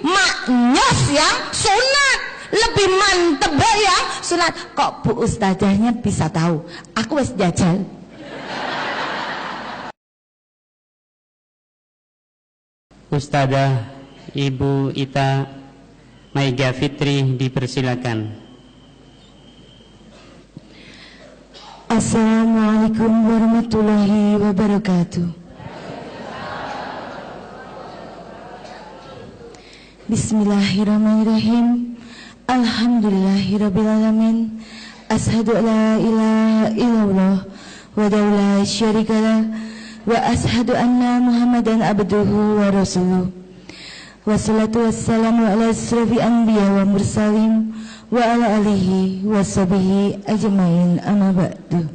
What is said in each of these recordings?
maknyos yang sunat, lebih mantep yang sunat. Kok Bu Ustazahnya bisa tahu? Aku wis jajal. Ustazah Ibu Ita Maiga Fitri dipersilakan. Assalamualaikum warahmatullahi wabarakatuh. Bismillahirrahmanirrahim. Alhamdulillahirrabbilalamin. Ashhadu an la ilaha illallah wahdahu la syarikalah wa ashhadu anna Muhammadan abduhu wa rasuluh. Wassalatu wassalamu ala asrafi anbiya wa mursalin wa ala alihi wa sahbihi ajmain, amma ba'du.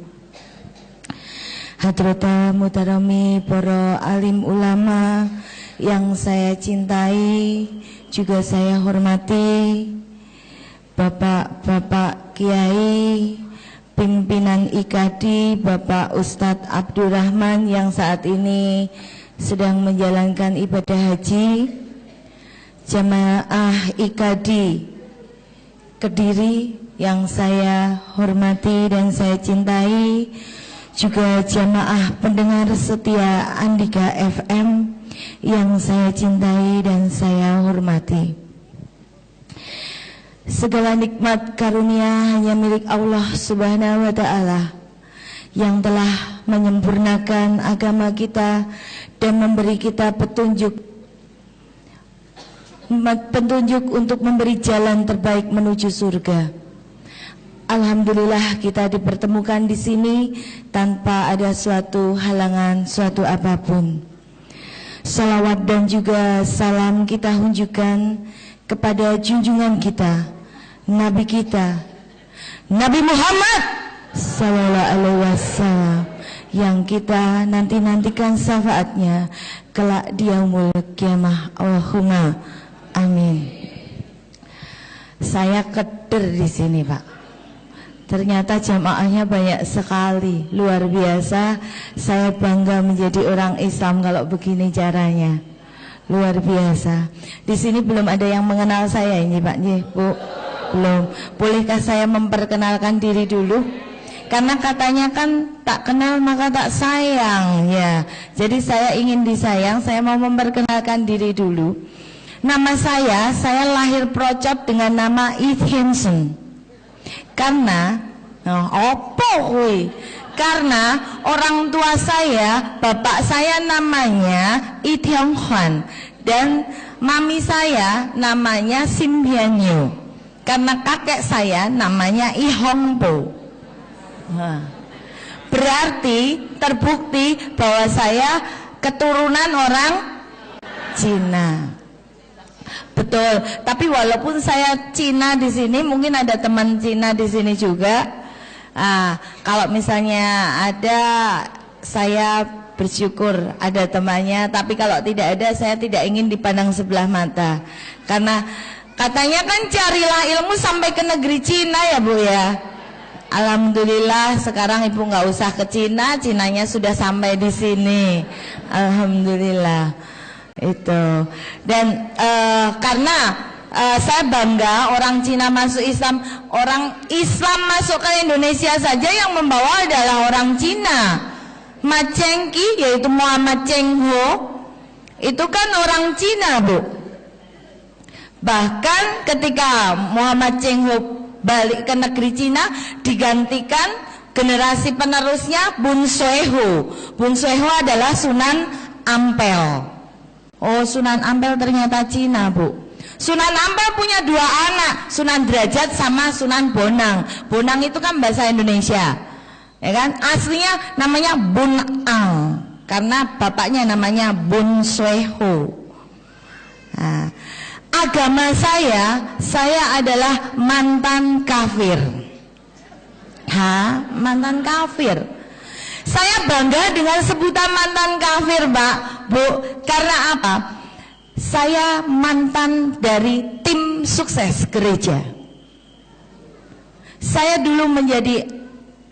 Hadrata mutarami para alim ulama yang saya cintai, juga saya hormati, Bapak-bapak Kiai, pimpinan IKADI, Bapak Ustadz Abdurrahman yang saat ini sedang menjalankan ibadah haji, jamaah IKADI Kediri yang saya hormati dan saya cintai, juga jamaah pendengar setia Andika FM yang saya cintai dan saya hormati. Segala nikmat karunia hanya milik Allah Subhanahu wa Ta'ala yang telah menyempurnakan agama kita dan memberi kita petunjuk untuk memberi jalan terbaik menuju surga. Alhamdulillah kita dipertemukan di sini tanpa ada suatu halangan, suatu apapun. Salawat dan juga salam kita hunjukkan kepada junjungan kita, Nabi kita, Nabi Muhammad sallallahu alaihi wasallam, yang kita nantikan syafaatnya kelak di yaumul qiyamah. Allahumma amin. Saya keder di sini, Pak. Ternyata jamaahnya banyak sekali, luar biasa. Saya bangga menjadi orang Islam kalau begini caranya, luar biasa. Di sini belum ada yang mengenal saya ini, Pak, Bu. Belum. Bolehkah saya memperkenalkan diri dulu? Karena katanya kan tak kenal maka tak sayang, ya. Jadi saya ingin disayang. Saya mau memperkenalkan diri dulu. Nama saya lahir procot dengan nama Ith Hansen. Karena karena orang tua saya, bapak saya namanya Lee Tiong Hwan dan mami saya namanya Sim Hyan Yu. Karena kakek saya namanya I Hong Po. Berarti terbukti bahwa saya keturunan orang Cina. Betul, tapi walaupun saya Cina di sini, mungkin ada teman Cina di sini juga. Kalau misalnya ada, saya bersyukur ada temannya. Tapi kalau tidak ada, saya tidak ingin dipandang sebelah mata. Karena katanya kan carilah ilmu sampai ke negeri Cina ya Bu ya. Alhamdulillah sekarang Ibu nggak usah ke Cina, Cinanya sudah sampai di sini. Alhamdulillah. Itu. Dan karena saya bangga orang Cina masuk Islam, orang Islam masuk ke Indonesia saja yang membawa adalah orang Cina. Ma Chengqi, yaitu Muhammad Cheng Ho, itu kan orang Cina, Bu. Bahkan ketika Muhammad Cheng Ho balik ke negeri Cina, digantikan generasi penerusnya Bun Sueho. Bun Sueho adalah Sunan Ampel. Oh, Sunan Ampel ternyata Cina, Bu. Sunan Ampel punya dua anak, Sunan Derajat sama Sunan Bonang. Bonang itu kan bahasa Indonesia, ya kan? Aslinya namanya Bun Ang, karena bapaknya namanya Bun Sueho. Nah, agama saya adalah mantan kafir. Mantan kafir. Saya bangga dengan sebutan mantan kafir, Pak, Bu. Karena apa? Saya mantan dari tim sukses gereja. Saya dulu menjadi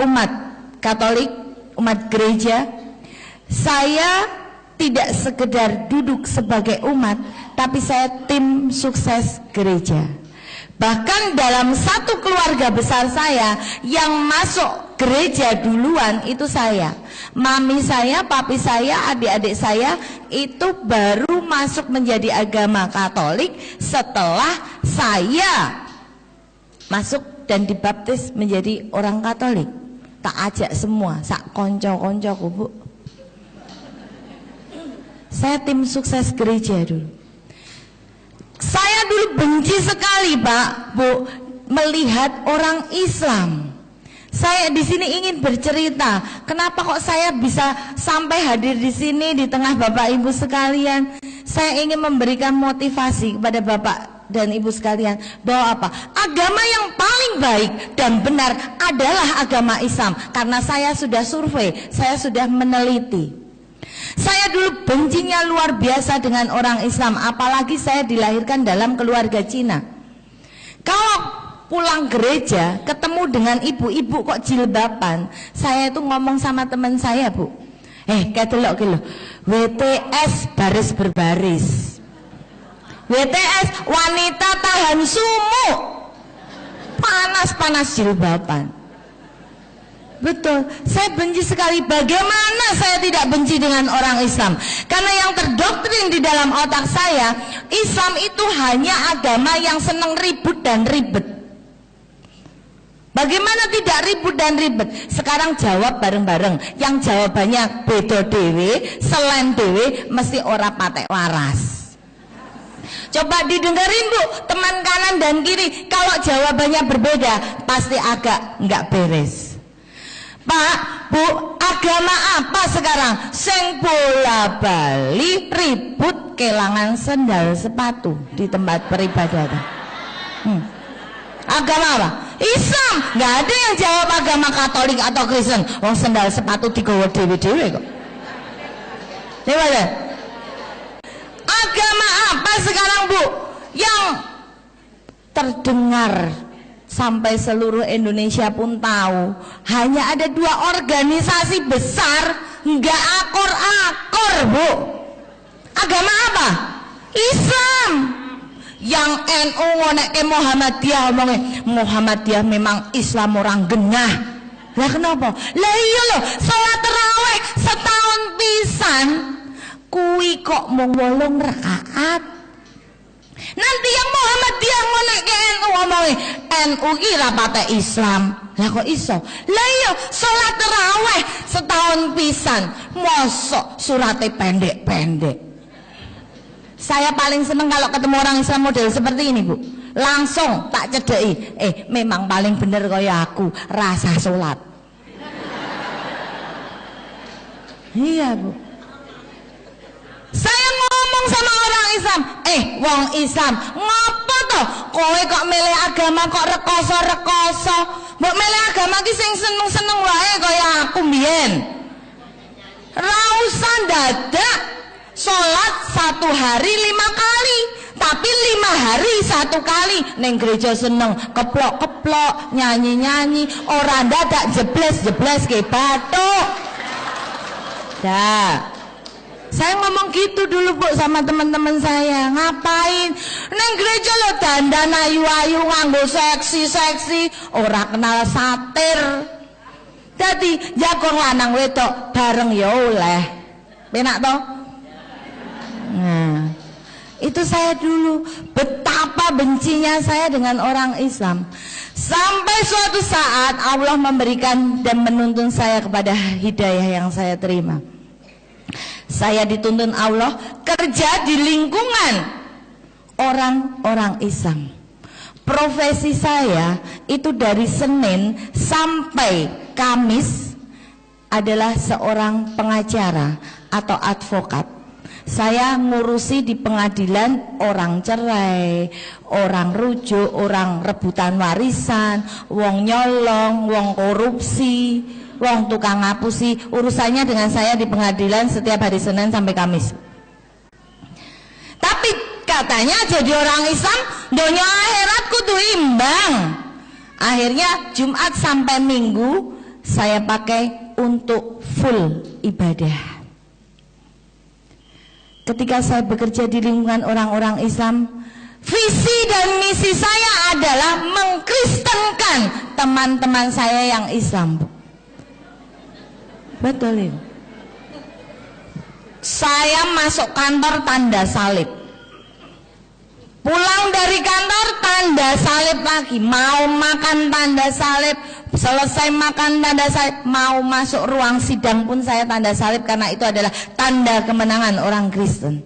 umat Katolik, umat gereja. Saya tidak sekedar duduk sebagai umat, tapi saya tim sukses gereja. Bahkan dalam satu keluarga besar saya, yang masuk gereja duluan itu saya. Mami saya, papi saya, adik-adik saya itu baru masuk menjadi agama Katolik setelah saya masuk dan dibaptis menjadi orang Katolik. Tak ajak semua, sak konco-koncoku, Bu. Saya tim sukses gereja dulu. Saya dulu benci sekali, Pak, Bu, melihat orang Islam. Saya di sini ingin bercerita, kenapa kok saya bisa sampai hadir di sini di tengah Bapak Ibu sekalian. Saya ingin memberikan motivasi kepada Bapak dan Ibu sekalian bahwa apa? Agama yang paling baik dan benar adalah agama Islam. Karena saya sudah survei, saya sudah meneliti. Saya dulu bencinya luar biasa dengan orang Islam, apalagi saya dilahirkan dalam keluarga Cina. Kalau pulang gereja ketemu dengan ibu-ibu kok jilbaban, saya itu ngomong sama teman saya, Bu, kedelok ki lho, WTS baris berbaris. WTS wanita tahan sumuk. Panas-panas jilbaban. Betul, saya benci sekali. Bagaimana saya tidak benci dengan orang Islam? Karena yang terdoktrin di dalam otak saya, Islam itu hanya agama yang senang ribut dan ribet. Bagaimana tidak ribut dan ribet? Sekarang jawab bareng-bareng. Yang jawabannya beda dewe, selain dewe, mesti ora patek waras. Coba didengerin, Bu, teman kanan dan kiri. Kalau jawabannya berbeda, pasti agak nggak beres. Pak, Bu, agama apa sekarang? Sing bola bali ribut kelangan sendal sepatu di tempat peribadatan. Agama apa? Islam. Nggak ada yang jawab agama Katolik atau Kristen. Wong sendal sepatu digawa dewe-dewe kok. Gimana? Agama apa sekarang, Bu, yang terdengar sampai seluruh Indonesia pun tahu? Hanya ada 2 organisasi besar, nggak akor-akor, Bu. Agama apa? Islam. Yang NU ngonekke Muhammadiyah, omongnya Muhammadiyah memang Islam orang genah. Lah kenapa? Lah iya loh, sholat tarawih setahun pisan kuwi kok mung 8 rakaat. Nanti yang Muhammadiyah ngonekke NU, omongnya NU ki ra patek Islam. Lah kok iso? Lah iya, sholat tarawih setahun pisan, mosok surate pendek-pendek. Saya paling seneng kalau ketemu orang Islam model seperti ini, Bu. Langsung tak cedeki, memang paling bener kaya aku, rasa sholat. Iya, Bu. Saya ngomong sama orang Islam, wong Islam, ngapa toh kowe kok milih agama kok rekoso-rekoso? Mbok milih agama ki sing seneng-seneng wae kaya aku mbiyen. Ra usah dadak sholat 1 hari 5 kali, tapi 5 hari 1 kali. Neng gereja seneng keplok-keplok, nyanyi-nyanyi, ora dadak jebles-jebles ke batuk. Dah. Saya ngomong gitu dulu, Bu, sama teman-teman saya. Ngapain? Neng gereja lo dandan ayu-ayu nganggo seksi-seksi, ora kenal satir. Dadi jagong lanang wedok bareng ya oleh. Penak toh? Nah, itu saya dulu betapa bencinya saya dengan orang Islam. Sampai suatu saat Allah memberikan dan menuntun saya kepada hidayah yang saya terima. Saya dituntun Allah kerja di lingkungan orang-orang Islam. Profesi saya itu dari Senin sampai Kamis adalah seorang pengacara atau advokat. Saya ngurusi di pengadilan orang cerai, orang rujuk, orang rebutan warisan, wong nyolong, wong korupsi, wong tukang ngapusi. Urusannya dengan saya di pengadilan setiap hari Senin sampai Kamis. Tapi katanya jadi orang Islam dunia akhirat kudu imbang. Akhirnya Jumat sampai Minggu saya pakai untuk full ibadah. ketika saya bekerja di lingkungan orang-orang Islam, visi dan misi saya adalah mengkristenkan teman-teman saya yang Islam, Bu. Betul itu. Saya masuk kantor tanda salib, pulang dari kantor tanda salib lagi, mau makan tanda salib, selesai makan tanda salib, mau masuk ruang sidang pun saya tanda salib, karena itu adalah tanda kemenangan orang Kristen.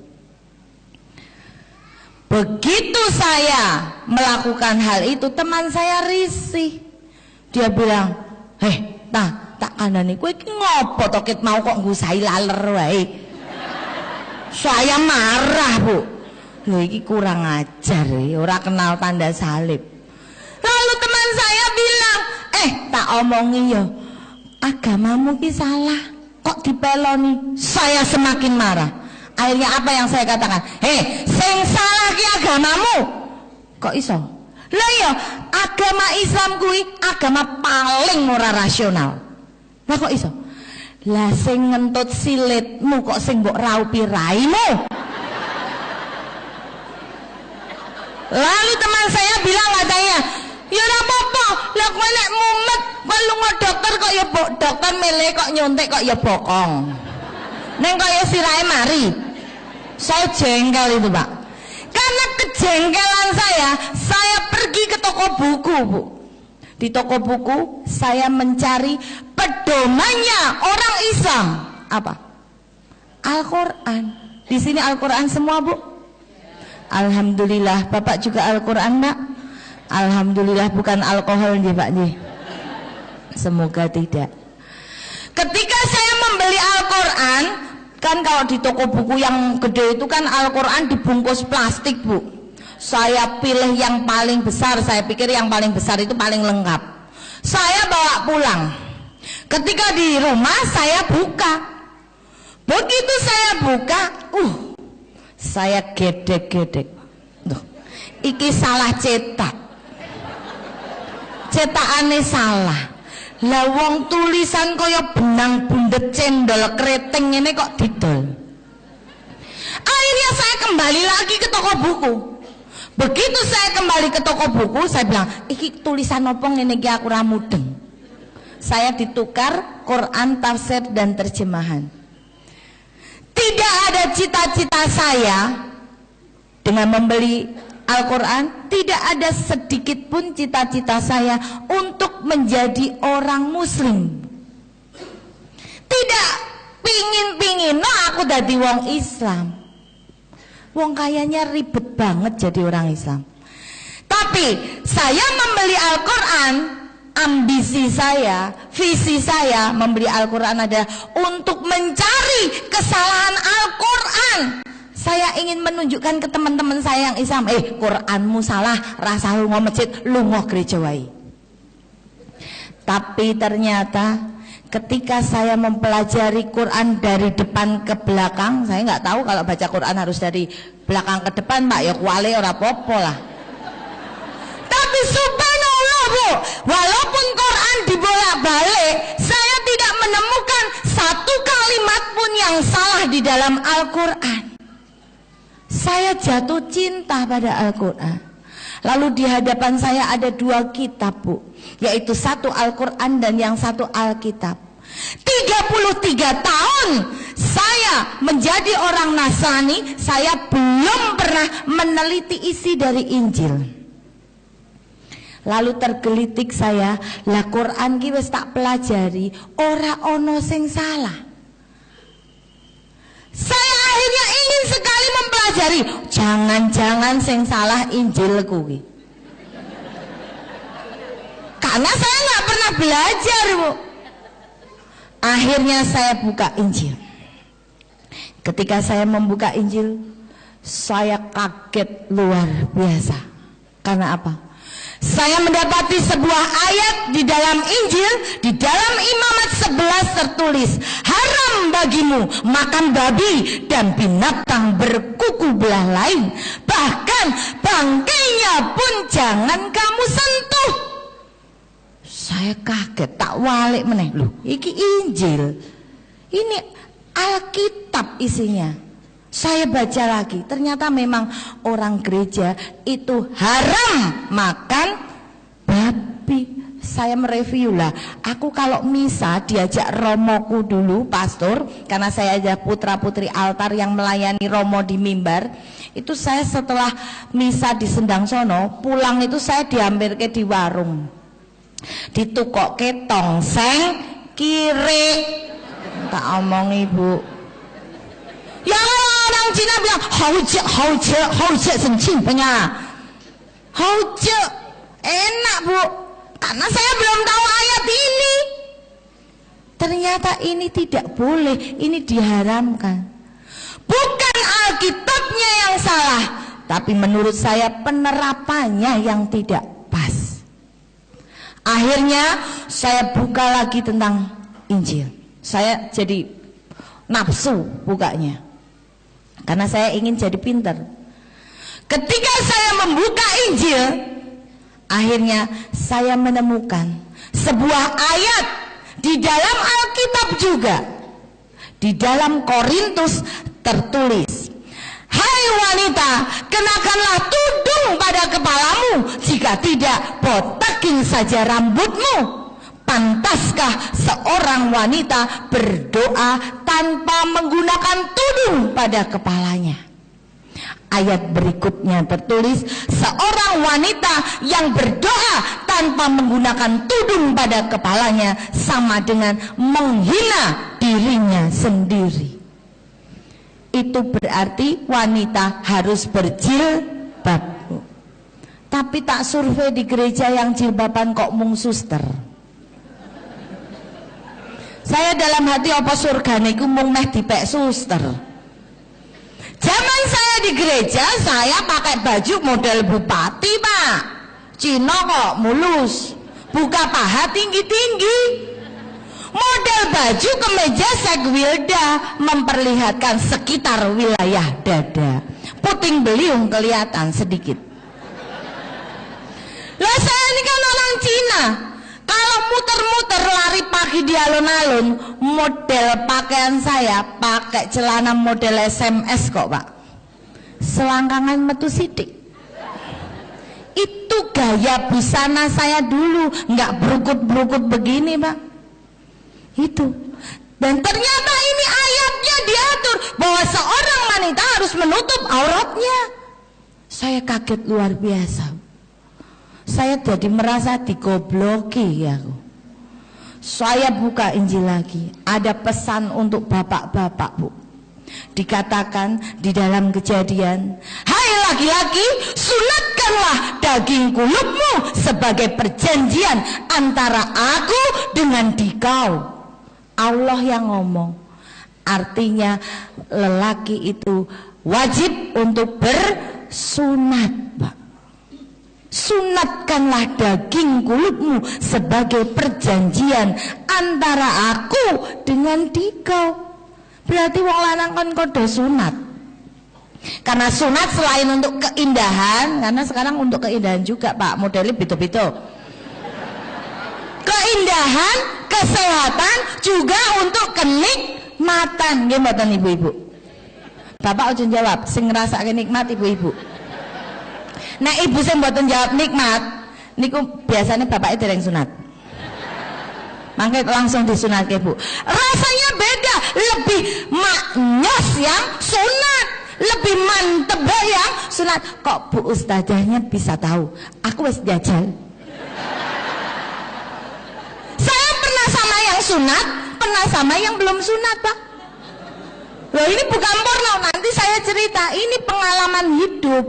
Begitu saya melakukan hal itu, teman saya risih. Dia bilang, tak kandani kowe iki ngopo to ket mau kok nggusahi laler wae. Saya marah, Bu. Loh, iki kurang ajar, ora kenal tanda salib. Lalu teman saya bilang, tak omongi ya, agamamu ki salah, kok dipeloni. Saya semakin marah. Akhirnya apa yang saya katakan? Sing salah ki agamamu. Kok iso? Lah ya, agama Islam kuwi agama paling ora rasional. Lah kok iso? Lah sing ngentut silitmu kok sing mbok raupi raimu. Lalu teman saya bilang katanya, ya ora apa-apa, lah kowe nek mumet kok lunga dokter kok ya dokter milih kok nyuntik kok ya bokong. Neng kok ya sirahe mari. Saya jengkel itu, Pak. Karena kejengkelan saya pergi ke toko buku, Bu. Di toko buku saya mencari pedomannya orang Islam. Apa? Al-Quran. Di sini Al-Quran semua, Bu? Alhamdulillah. Bapak juga Al-Quran, Pak? Alhamdulillah, bukan alkohol nih, Pak nih. Semoga tidak. Ketika saya membeli Al-Quran, kan kalau di toko buku yang gede itu kan Al-Quran dibungkus plastik, Bu. Saya pilih yang paling besar, saya pikir yang paling besar itu paling lengkap. Saya bawa pulang. Ketika di rumah saya buka. Begitu saya buka, saya gedek-gedek. Iki salah cetak. Cetakane salah. Lah wong tulisan kaya benang bundet cendol keriting ini kok didol. Akhirnya saya kembali lagi ke toko buku. Begitu saya kembali ke toko buku, saya bilang, iki tulisan apa ngene iki aku ora mudeng. Saya ditukar Quran, tafsir dan terjemahan. Tidak ada cita-cita saya dengan membeli Al-Quran, tidak ada sedikit pun cita-cita saya untuk menjadi orang muslim. Tidak pingin no aku dadi wong Islam. Wong kayaknya ribet banget jadi orang Islam. Tapi saya membeli Al-Quran, ambisi saya, visi saya membeli Al-Quran adalah untuk mencari kesalahan Al-Quran. Saya ingin menunjukkan ke teman-teman saya yang Islam, Quranmu salah, rasa lunga masjid, lunga gereja wae. Tapi ternyata ketika saya mempelajari Quran dari depan ke belakang, saya nggak tahu kalau baca Quran harus dari belakang ke depan, Pak, ya kuali ora apa-apa lah. Tapi subhanallah, Bu, walaupun Quran dibolak-balik, saya tidak menemukan satu kalimat pun yang salah di dalam Al-Quran. Saya jatuh cinta pada Al-Quran. Lalu di hadapan saya ada dua kitab, Bu, yaitu satu Al-Quran dan yang satu Alkitab. 33 tahun saya menjadi orang Nasrani, saya belum pernah meneliti isi dari Injil. Lalu tergelitik saya, lah Quran ki wis tak pelajari, ora ono sing salah. Saya akhirnya ingin sekali mempelajari, jangan-jangan sing salah Injil kuwi. Karena saya nggak pernah belajar, Bu. Akhirnya saya buka Injil. Ketika saya membuka Injil, saya kaget luar biasa. Karena apa? Saya mendapati sebuah ayat di dalam Injil, di dalam Imamat 11 tertulis, haram bagimu makan babi dan binatang berkuku belah lain, bahkan bangkainya pun jangan kamu sentuh. Saya kaget, tak walik meneh, loh, iki Injil, ini Alkitab isinya. Saya baca lagi, ternyata memang orang gereja itu haram makan babi. Saya mereview lah, aku kalau misa diajak romoku dulu, pastor, karena saya ada putra-putri altar yang melayani romo di mimbar. Itu saya setelah misa di Sendang sono, pulang itu saya diambil ke di warung, ditukok ke tongseng kiri. Tak omong ibu, yang orang Cina bilang hauce sencing punya hauce, enak bu. Karena saya belum tahu ayat ini. Ternyata ini tidak boleh, ini diharamkan. Bukan Alkitabnya yang salah, tapi menurut saya penerapannya yang tidak pas. Akhirnya saya buka lagi tentang Injil. Saya jadi nafsu bukanya, karena saya ingin jadi pintar. Ketika saya membuka Injil, akhirnya saya menemukan sebuah ayat di dalam Alkitab juga. Di dalam Korintus tertulis, "Hai wanita, kenakanlah tudung pada kepalamu, jika tidak botakin saja rambutmu. Pantaskah seorang wanita berdoa tanpa menggunakan tudung pada kepalanya?" Ayat berikutnya tertulis, seorang wanita yang berdoa tanpa menggunakan tudung pada kepalanya sama dengan menghina dirinya sendiri. Itu berarti wanita harus berjilbab. Tapi tak survei di gereja yang jilbaban kok mung suster. Saya dalam hati apa surgane iku mung meh dipek suster. Zaman saya di gereja, saya pakai baju model bupati pak. Cina kok mulus, buka paha tinggi-tinggi. Model baju kemeja segwilda, memperlihatkan sekitar wilayah dada. Puting beliung kelihatan sedikit. Lah saya ini kan orang Cina. Kalau muter-muter lari pagi di alun-alun, model pakaian saya pakai celana model SMS kok pak. Selangkangan metu sidik. Itu gaya busana saya dulu, nggak berukut-berukut begini pak. Itu. Dan ternyata ini ayatnya diatur bahwa seorang wanita harus menutup auratnya. Saya kaget luar biasa. Saya jadi merasa digobloki ya. Saya buka Injil lagi, ada pesan untuk bapak-bapak bu. Dikatakan di dalam Kejadian, "Hai laki-laki, sunatkanlah daging kulupmu sebagai perjanjian antara aku dengan dikau." Allah yang ngomong. Artinya lelaki itu wajib untuk bersunat pak. Sunatkanlah daging kulitmu sebagai perjanjian antara aku dengan dikau. Berarti wong lanang kan kudu sunat. Karena sunat selain untuk keindahan, karena sekarang untuk keindahan juga pak, modelnya bito-bito. Keindahan, kesehatan, juga untuk kenikmatan. Gimana ibu-ibu? Bapak udah jawab, sing ngrasake nikmat ibu-ibu. Nah ibu saya mboten jawab nikmat, niku biasanya bapaknya dereng sunat. Mangke langsung disunat ke bu. Rasanya beda, lebih maknyos yang sunat, lebih mantep yang sunat. Kok bu ustazahnya bisa tahu? Aku wis jajal. Saya pernah sama yang sunat, pernah sama yang belum sunat pak. Loh ini bukan porno, nanti saya cerita, ini pengalaman hidup.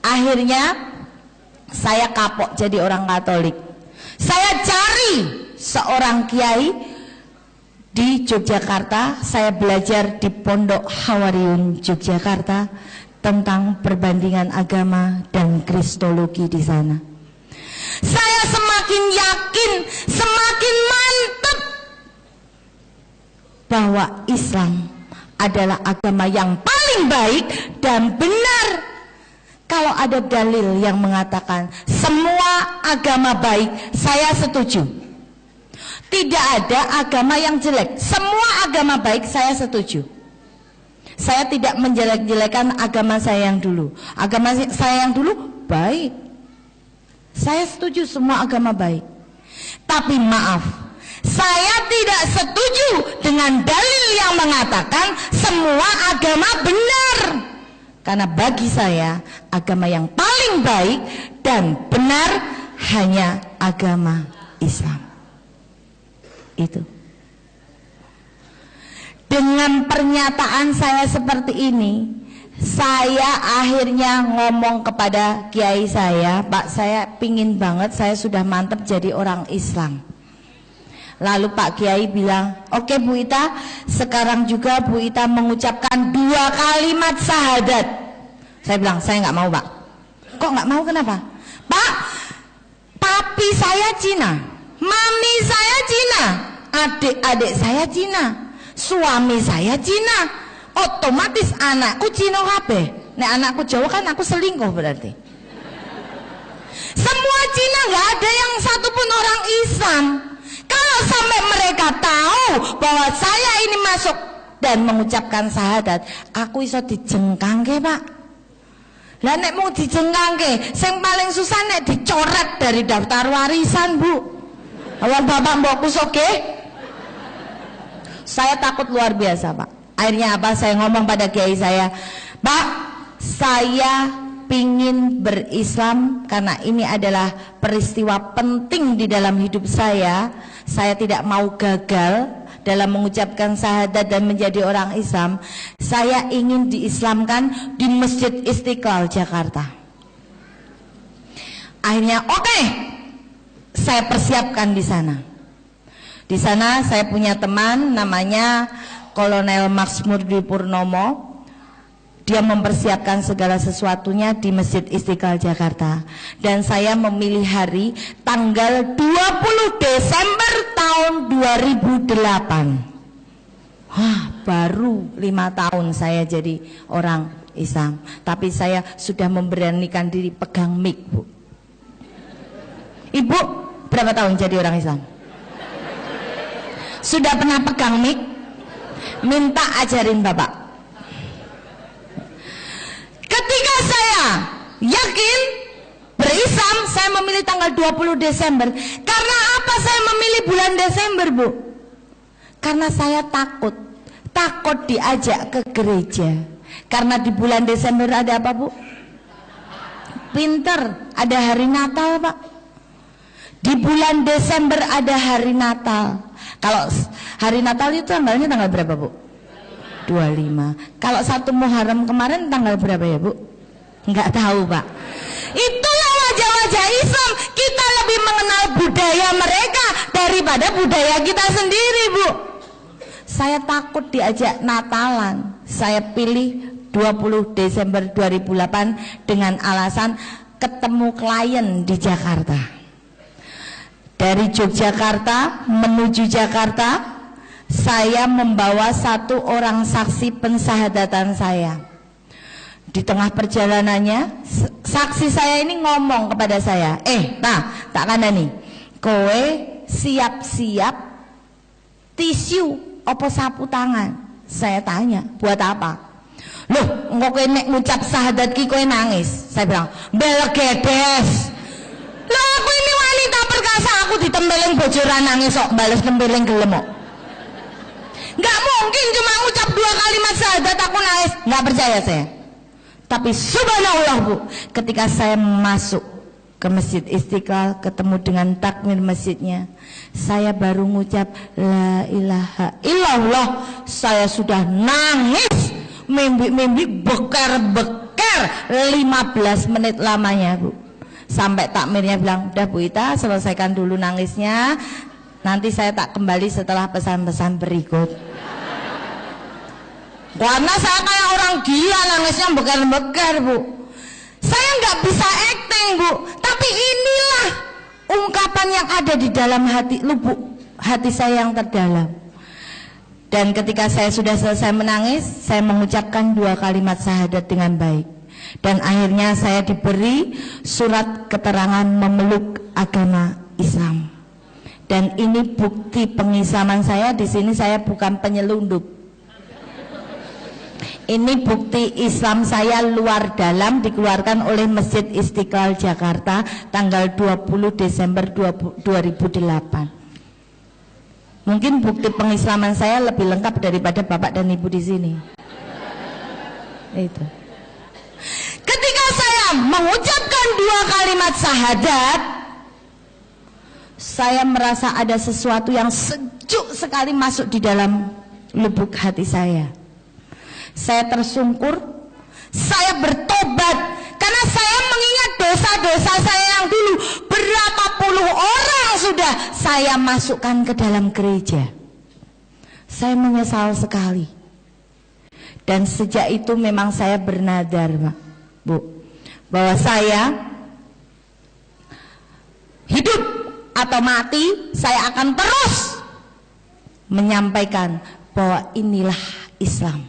Akhirnya saya kapok jadi orang Katolik. Saya cari seorang kiai di Yogyakarta. Saya belajar di Pondok Hawariun Yogyakarta tentang perbandingan agama dan kristologi di sana. Saya semakin yakin, semakin mantap bahwa Islam adalah agama yang paling baik dan benar. Kalau ada dalil yang mengatakan semua agama baik, saya setuju. Tidak ada agama yang jelek, semua agama baik saya setuju. Saya tidak menjelek-jelekan agama saya yang dulu. Agama saya yang dulu baik. Saya setuju semua agama baik. Tapi maaf, saya tidak setuju dengan dalil yang mengatakan semua agama benar. Karena bagi saya, agama yang paling baik dan benar hanya agama Islam. Itu. Dengan pernyataan saya seperti ini, saya akhirnya ngomong kepada kiai saya, Pak, saya pingin banget, saya sudah mantap jadi orang Islam. Lalu Pak Kiai bilang, oke Bu Ita, sekarang juga Bu Ita mengucapkan 2 kalimat syahadat. Saya bilang, saya nggak mau Pak. Kok nggak mau, kenapa? Pak, papi saya Cina, mami saya Cina, adik-adik saya Cina, suami saya Cina, otomatis anakku Cina kabeh. Nek anakku Jawa kan aku selingkuh berarti. Semua Cina, nggak ada yang satupun orang Islam. Kalau sampai mereka tahu bahwa saya ini masuk dan mengucapkan syahadat, aku iso dijengkangke Pak. Lah nek mau dijengkangke, sing paling susah nek dicoret dari daftar warisan Bu. Awal bapak mbokku soge. Saya takut luar biasa Pak. Akhirnya apa? Saya ngomong pada kiai saya, Pak, saya pingin berislam karena ini adalah peristiwa penting di dalam hidup saya. Saya tidak mau gagal dalam mengucapkan syahadat dan menjadi orang Islam. Saya ingin diislamkan di Masjid Istiqlal Jakarta. Akhirnya oke, saya persiapkan di sana. Di sana saya punya teman namanya Kolonel Max Murdi Purnomo. Dia mempersiapkan segala sesuatunya di Masjid Istiqlal Jakarta. Dan saya memilih hari tanggal 20 Desember tahun 2008. Wah, baru 5 tahun saya jadi orang Islam. Tapi saya sudah memberanikan diri pegang mic Bu. Ibu berapa tahun jadi orang Islam? Sudah pernah pegang mic? Minta ajarin Bapak. Ketika saya yakin berislam, saya memilih tanggal 20 Desember. Karena apa saya memilih bulan Desember Bu? Karena saya takut diajak ke gereja. Karena di bulan Desember ada apa Bu? Pinter, ada hari Natal Pak. Di bulan Desember ada hari Natal. Kalau hari Natal itu tanggalnya tanggal berapa Bu? 25. Kalau 1 Muharram kemarin tanggal berapa ya Bu? Enggak tahu Pak. Itulah wajah-wajah Islam. Kita lebih mengenal budaya mereka daripada budaya kita sendiri Bu. Saya takut diajak Natalan. Saya pilih 20 Desember 2008 dengan alasan ketemu klien di Jakarta. Dari Yogyakarta menuju Jakarta, saya membawa 1 orang saksi pensahadatan saya. Di tengah perjalanannya, saksi saya ini ngomong kepada saya, tak kandani, kowe siap-siap tisu apa sapu tangan. Saya tanya, buat apa? Loh, engko kowe nek ngucap syahadat ki kowe nangis. Saya bilang, belgedes. Lah aku ini wanita perkasa, aku ditempelin bojoran nangis kok bales tempelin gelem kok. Nggak mungkin cuma ngucap 2 kalimat syahadat aku nangis. Nggak percaya saya. Tapi subhanallah Bu, ketika saya masuk ke Masjid Istiqlal, ketemu dengan takmir masjidnya, saya baru ngucap la ilaha illallah, saya sudah nangis, mimpi-mimpi beker-beker 15 menit lamanya Bu. Sampai takmirnya bilang, udah Bu Ita, selesaikan dulu nangisnya, nanti saya tak kembali setelah pesan-pesan berikut. Karena saya kayak orang gila, nangisnya beker-beker Bu. Saya nggak bisa acting Bu, tapi inilah ungkapan yang ada di dalam hati, lubuk hati saya yang terdalam. Dan ketika saya sudah selesai menangis, saya mengucapkan 2 kalimat syahadat dengan baik. Dan akhirnya saya diberi surat keterangan memeluk agama Islam. Dan ini bukti pengislaman saya. Di sini saya bukan penyelundup. Ini bukti Islam saya luar dalam, dikeluarkan oleh Masjid Istiqlal Jakarta tanggal 20 Desember 2008. Mungkin bukti pengislaman saya lebih lengkap daripada Bapak dan Ibu di sini. Itu. Ketika saya mengucapkan 2 kalimat syahadat, saya merasa ada sesuatu yang sejuk sekali masuk di dalam lubuk hati saya. Saya tersungkur, saya bertobat karena saya mengingat dosa-dosa saya yang dulu. Berapa puluh orang sudah saya masukkan ke dalam gereja. Saya menyesal sekali. Dan sejak itu memang saya bernadar, Pak, Bu, bahwa saya hidup atau mati, saya akan terus menyampaikan bahwa inilah Islam.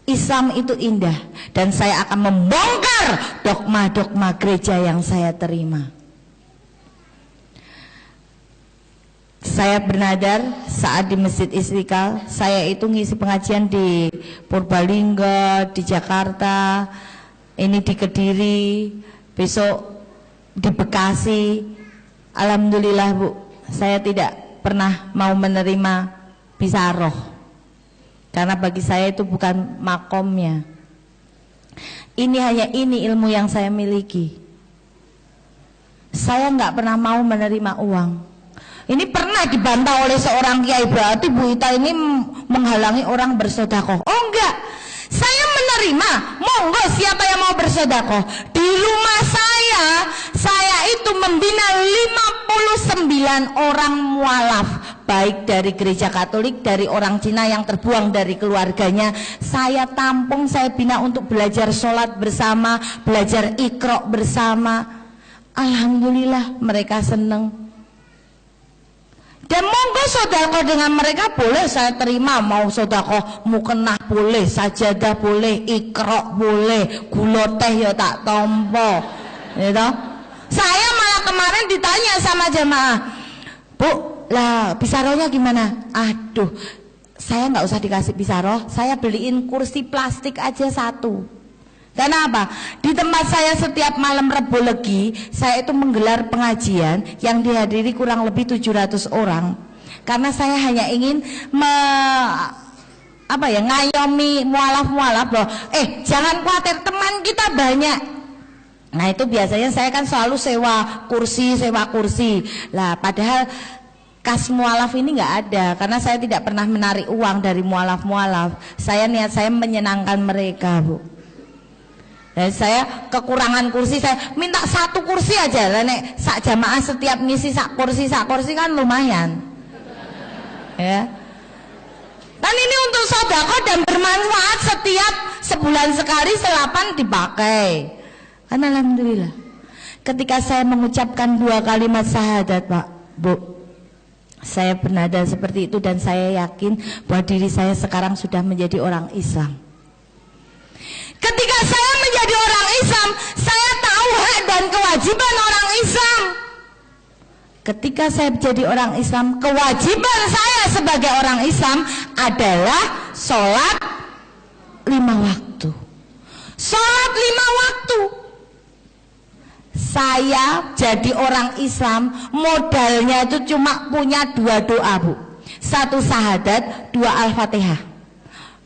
Islam itu indah, dan saya akan membongkar dogma-dogma gereja yang saya terima. Saya bernadar saat di Masjid Istiqlal. Saya itu ngisi pengajian di Purbalingga, di Jakarta, ini di Kediri, besok di Bekasi. Alhamdulillah, Bu, saya tidak pernah mau menerima bisaroh. Karena bagi saya itu bukan makomnya. Ini hanya ilmu yang saya miliki. Saya nggak pernah mau menerima uang. Ini pernah dibantah oleh seorang kiai, berarti Bu Ita ini menghalangi orang bersedekah. Oh enggak, saya menerima. Monggo siapa yang mau bersedekah. Di rumah saya itu membina 59 orang mualaf, baik dari gereja Katolik, dari orang Cina yang terbuang dari keluarganya. Saya tampung, saya bina untuk belajar sholat bersama, belajar Iqra bersama. Alhamdulillah mereka seneng. Dan monggo sedekah dengan mereka boleh saya terima. Mau sedekah mukenah boleh, sajadah boleh, Iqra boleh, gula teh ya tak tompo, gitu. Saya malah kemarin ditanya sama jamaah, Bu, lah bisarohnya gimana? Aduh, saya nggak usah dikasih bisaroh, saya beliin kursi plastik aja 1. Karena apa? Di tempat saya setiap malam Rebo Legi, saya itu menggelar pengajian yang dihadiri kurang lebih 700 orang. Karena saya hanya ingin ngayomi mualaf-mualaf loh. Jangan khawatir, teman kita banyak. Nah itu biasanya saya kan selalu sewa kursi. Lah padahal kas mualaf ini nggak ada, karena saya tidak pernah menarik uang dari mualaf-mualaf. Niat saya menyenangkan mereka, Bu. Dan saya kekurangan kursi, saya minta 1 kursi aja lah, nek sak jamaah setiap ngisi sak kursi kan lumayan, ya. Dan ini untuk sedekah dan bermanfaat, setiap sebulan sekali selapan dipakai. Kan alhamdulillah. Ketika saya mengucapkan 2 kalimat syahadat, Pak, Bu, saya bernada seperti itu, dan saya yakin bahwa diri saya sekarang sudah menjadi orang Islam. Ketika saya menjadi orang Islam, saya tahu hak dan kewajiban orang Islam. Ketika saya menjadi orang Islam, kewajiban saya sebagai orang Islam adalah sholat 5 waktu. Sholat 5 waktu. Saya jadi orang Islam, modalnya itu cuma punya 2 doa, Bu. 1 syahadat, 2 Al-Fatihah.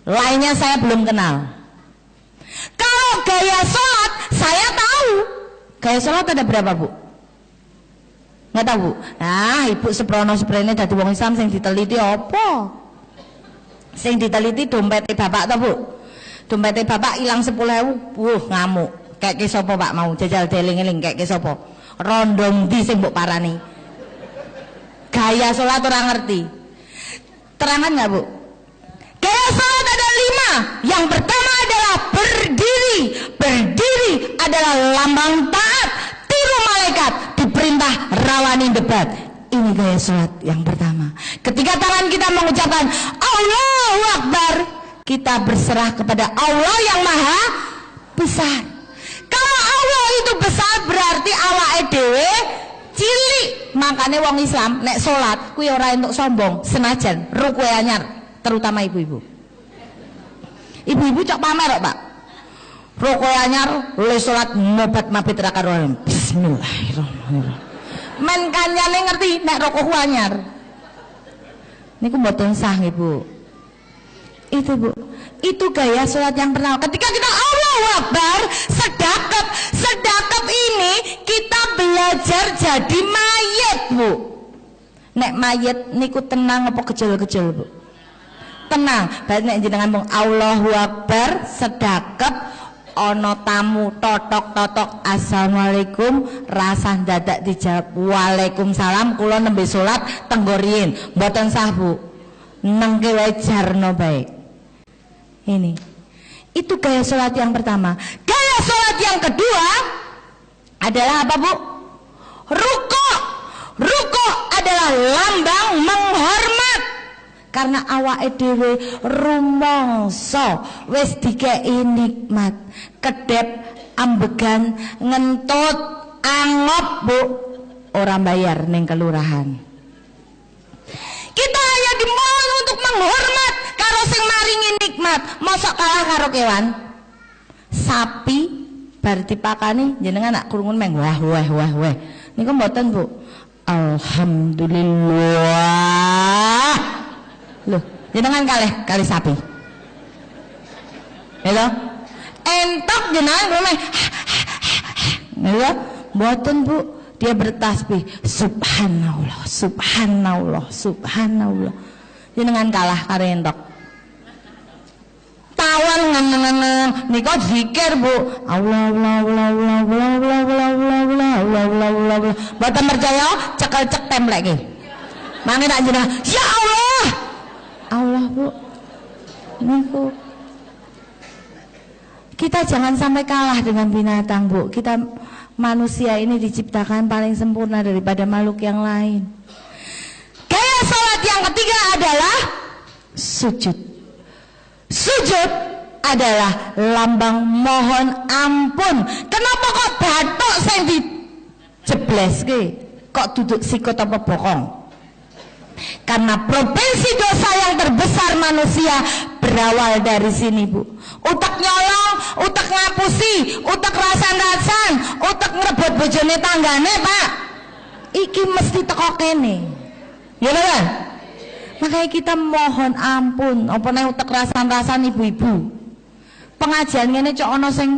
Lainnya saya belum kenal. Kalau gaya sholat, saya tahu. Gaya sholat ada berapa, Bu? Nggak tahu, Bu? Nah, Ibu seprono-seprene dadi wong Islam sing diteliti apa? Sing diteliti dompetnya Bapak toh, Bu? Dompetnya Bapak hilang 10.000, ngamuk. Kayak ke sopo Pak mau jajal deling-eling kayak ke sopo? Rondong di sing mbok parani. Gaya sholat orang ngerti. Terangan nggak, Bu? Gaya sholat ada 5. Yang pertama adalah berdiri. Berdiri adalah lambang taat, tiru malaikat, diperintah rawani debat. Ini gaya sholat yang pertama. Ketika tangan kita mengucapkan Allahu Akbar, kita berserah kepada Allah yang maha besar. Kalau Allah itu besar, berarti awake dhewe cilik. Makanya wong Islam nek sholat kuwi ora entuk sombong, senajan rukuke anyar, terutama ibu-ibu. Ibu-ibu cok pamer kok, Pak. Rokok anyar, le salat nobat mabit ra karo. Bismillahirrahmanirrahim. Men kancane ngerti nek rokok anyar. Niku mboten sah, Ibu. Itu, Bu. Itu gaya salat yang pertama. Ketika kita Allahu Akbar, sedekap ini kita belajar jadi mayit, Bu. Nek mayit niku tenang apa kecil-kecil, Bu? Tenang. Berarti nek jenengan mung Allahu Akbar, sedekap ana tamu totok-totok assalamualaikum, rasah dadak dijawab waalaikumsalam, kula nembe salat tenggoriin, mboten sah, Bu. Nengke wae jarno bae. Ini. Itu gaya salat yang pertama. Gaya salat yang kedua adalah apa, Bu? Rukuk. Rukuk adalah lambang menghormat. Karena awake dhewe rumangsa wis dikeki nikmat, kedep, ambegan, ngentut, angop, Bu, ora bayar ning kelurahan. Kita hanya dimohon untuk menghormat karo sing maringi nikmat. Mosok kalah karo kewan. Sapi bar dipakani jenengan nak krungun meng wah. Niku mboten, Bu. Alhamdulillah. Loh, jenengan kali sapi. Halo? Entok jenengan rumah. Halo? Mboten, Bu. Dia bertasbih subhanallah, subhanallah, subhanallah. Jenengan kalah karo entok. Tawan ngene niku zikir, Bu. Allah Allah Allah Allah Allah Allah Allah Allah Allah Allah. Mboten percaya cekel cek templek iki. Mangke tak jenengan, ya Allah. Allah, Bu. Niku. Kita jangan sampai kalah dengan binatang, Bu. Kita manusia ini diciptakan paling sempurna daripada makhluk yang lain. Gaya salat yang ketiga adalah sujud. Sujud adalah lambang mohon ampun. Kenapa kok batuk sing dijebleske? Kok duduk sikut apa bokong? Karena provinsi dosa yang terbesar manusia berawal dari sini, Bu. Utak nyolong, utak ngapusi, utak rasan-rasan, utak ngerebut bojone tanggane, Pak. Iki mesti teko kene. Ya kan? Makanya kita mohon ampun. Apa nek utak rasan-rasan ibu-ibu. Pengajian ngene cok ana sing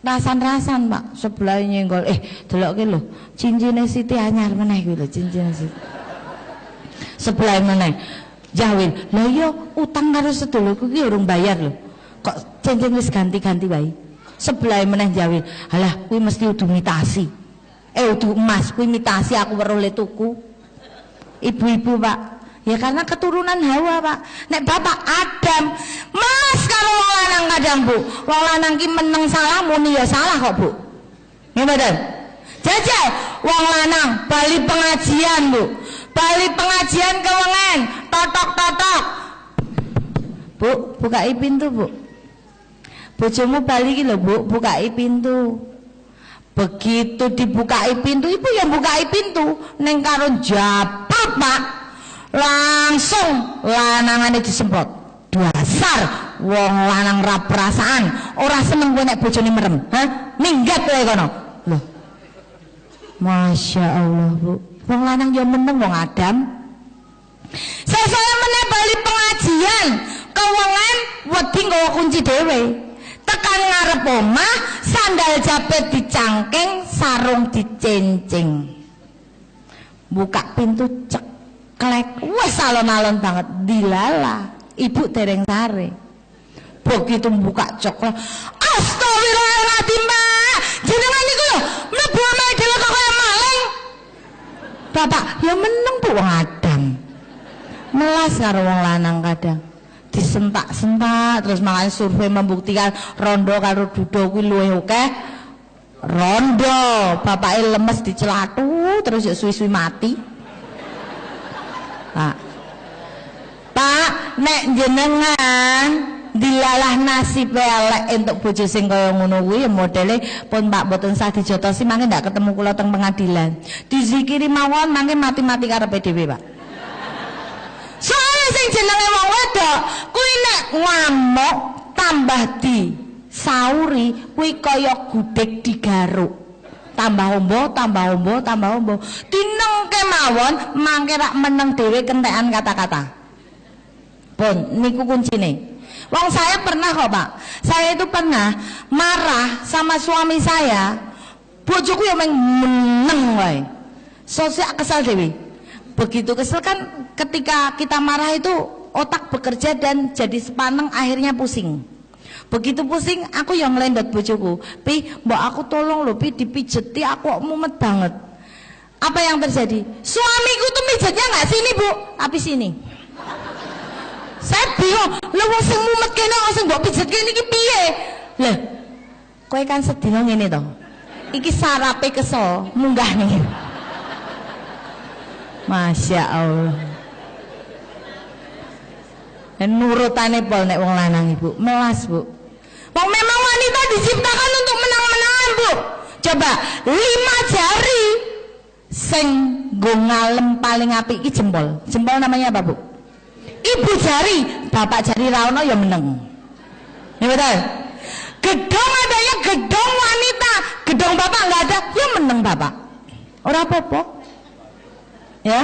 rasan-rasan, Pak. Sebelah nyenggol. Delokke lho, cincine Siti anyar meneh kuwi lho, cincine Siti. Sebelah meneh jawil, lho iya utang karo sedulurku ki urung bayar lho. Kok cincin wis ganti-ganti wae. Sebelah meneh jawil, halah kuwi mesti udu imitasi. Udu emas, kuwi imitasi aku weruh le tuku. Ibu-ibu, Pak. Ya karena keturunan Hawa, Pak. Nek bapak Adam mas karo wong lanang kadang, Bu. Wong lanang ki meneng salah muni ya salah kok, Bu. Nggih mboten? Jajal wong lanang bali pengajian, Bu. Bali pengajian kewengen, totok-totok. Bu, bukai pintu, Bu. Bojomu bali iki lho, Bu, bukai pintu. Begitu dibukai pintu, ibu yang bukai pintu, neng karo japrut, Pak. Langsung lanangane disemprot. Dasar wong lanang ra perasaan, ora seneng kowe nek bojone merem. Hah? Minggat kowe kono. Loh. Masya Allah, Bu. Wong lanang yo meneng wong Adam. Saya meneh bali pengajian, kewengen wedi nggawa kunci dhewe. Tekan ngarep omah, sandal jepit dicangking, sarung dicencing. Buka pintu ceklek, wes alon-alon banget, dilala. Ibu dereng sare. Begitu buka coklat, astagfirullahaladzim, Pak. Jenengan niku lho mlebu omahe dhewe kok kaya maling. Bapak, ya meneng Bu wong Adam. Melas karo wong lanang kadang. Disentak-sentak terus makanya survei membuktikan rondo karo dudo kuwi luwih akeh. Rondo, bapake lemes dicelatu terus ya suwi-suwi mati. Pak, nek jenengan dilalah nasib elek entuk bojo sing kaya ngono kuwi ya modele pun Pak mboten sah dijotosi mangke ndak ketemu kula teng pengadilan. Dizikiri mawon mangke mati-mati karepe dhewe, Pak. Soale sing jenenge wong wedok kuwi nek ngamuk tambah di sauri kuwi kaya gudeg digaruk. Tambah ombo, tambah ombo, tambah ombo. Dinengke mawon mangke rak meneng dhewe kentekan kata-kata. Pun niku kuncine. Wong saya pernah kok Pak. Saya itu pernah marah sama suami saya. Bojoku yang meneng wae. Sosial kesal dewi. Begitu kesel kan ketika kita marah itu otak bekerja dan jadi sepaneng akhirnya pusing. Begitu pusing aku yang ngelendot bojoku. Pi, mbak aku tolong lho Pi dipijeti aku mumet banget. Apa yang terjadi? Suamiku tuh mijetnya nggak sini Bu, tapi sini. Saya bingung, lho wong sing mumet kene kok sing mbok pijet kene iki piye? Lah, kowe kan sedina ngene to. Iki sarape kesel, munggah nih. Masya Allah. Nurutane pol nek wong lanang Ibu, melas Bu. Wong memang wanita diciptakan untuk menang-menangan Bu. Coba 5 jari sing nggo ngalem paling apik iki jempol. Jempol namanya apa Bu? Ibu jari, bapak jari raono ya meneng. Ya betul. Gedong adanya gedong wanita, gedong bapak nggak ada, ya meneng bapak. Ora apa-apa. Ya.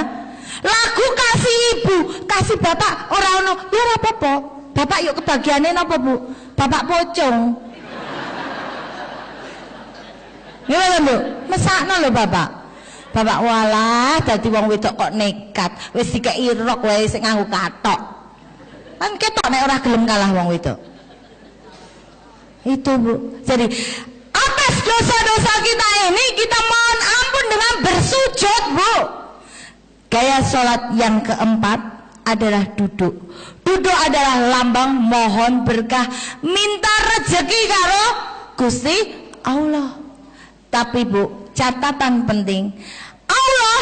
Lagu kasih ibu, kasih bapak ora ono, ya ora apa-apa. Bapak yuk kebagiane napa Bu? Bapak pocong. Ya lho, mesakno lho bapak. Bapak walah dadi wong wedok kok nekat, wis dikeki rok wae sing nganggo katok. Kan ketok nek ora gelem kalah wong wedok. Itu Bu. Jadi atas dosa-dosa kita ini kita mohon ampun dengan bersujud Bu. Gaya sholat yang keempat adalah duduk. Duduk adalah lambang mohon berkah, minta rezeki karo Gusti Allah. Tapi Bu, catatan penting, Allah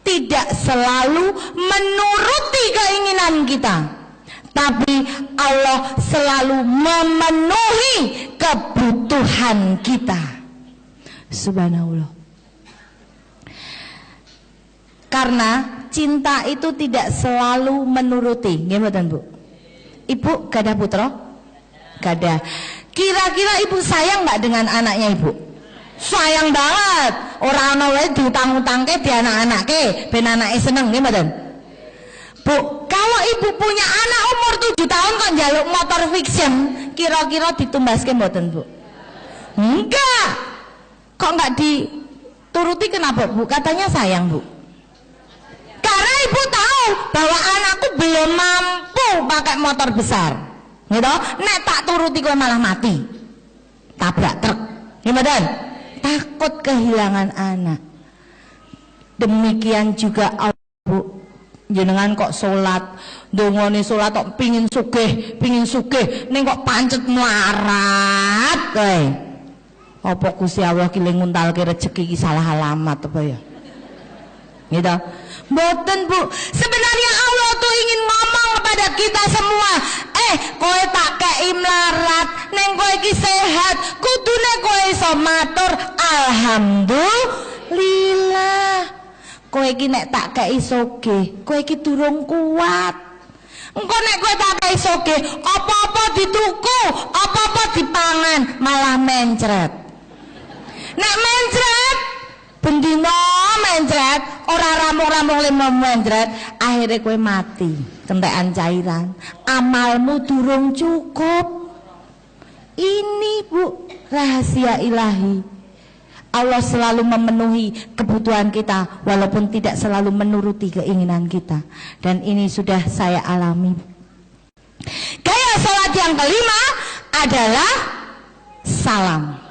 tidak selalu menuruti keinginan kita, tapi Allah selalu memenuhi kebutuhan kita. Subhanallah. Karena cinta itu tidak selalu menuruti. Gimana Bu? Ibu gadah putra? Gadah. Kira-kira ibu sayang nggak dengan anaknya Ibu? Sayang banget. Orang ana wae diutang-utangke di anak-anake ben anake seneng nggih mboten? Bu, kalau ibu punya anak umur 7 tahun kok njaluk motor fiction, kira-kira ditumbaske mboten Bu? Enggak. Kok enggak dituruti kenapa Bu? Katanya sayang Bu. Karena ibu tahu bahwa anakku belum mampu pakai motor besar. Gitu? Nek tak turuti kowe malah mati. Tabrak truk. Gimana? Takut kehilangan anak. Demikian juga Allah Bu. Jenengan kok sholat, dongone sholat kok pingin sugih, ning kok pancet melarat kowe. Apa Gusti Allah ki nguntalke rezeki ki salah alamat apa ya? Gitu. Mboten Bu. Sebenarnya Allah tuh ingin ngomong kepada kita semua, kowe tak kei melarat, neng kowe iki sehat, kudune kowe iso matur alhamdulillah. Kowe iki nek tak kei sugih, kowe iki durung kuat. Engko nek kowe tak kei sugih, apa-apa dituku, apa-apa dipangan, malah mencret. Nek mencret, bendino mencret, ora rampung-rampung lima mencret, akhirnya kowe mati, kentekan cairan. Amalmu durung cukup. Ini Bu, rahasia ilahi. Allah selalu memenuhi kebutuhan kita walaupun tidak selalu menuruti keinginan kita. Dan ini sudah saya alami. Gaya sholat yang kelima adalah salam.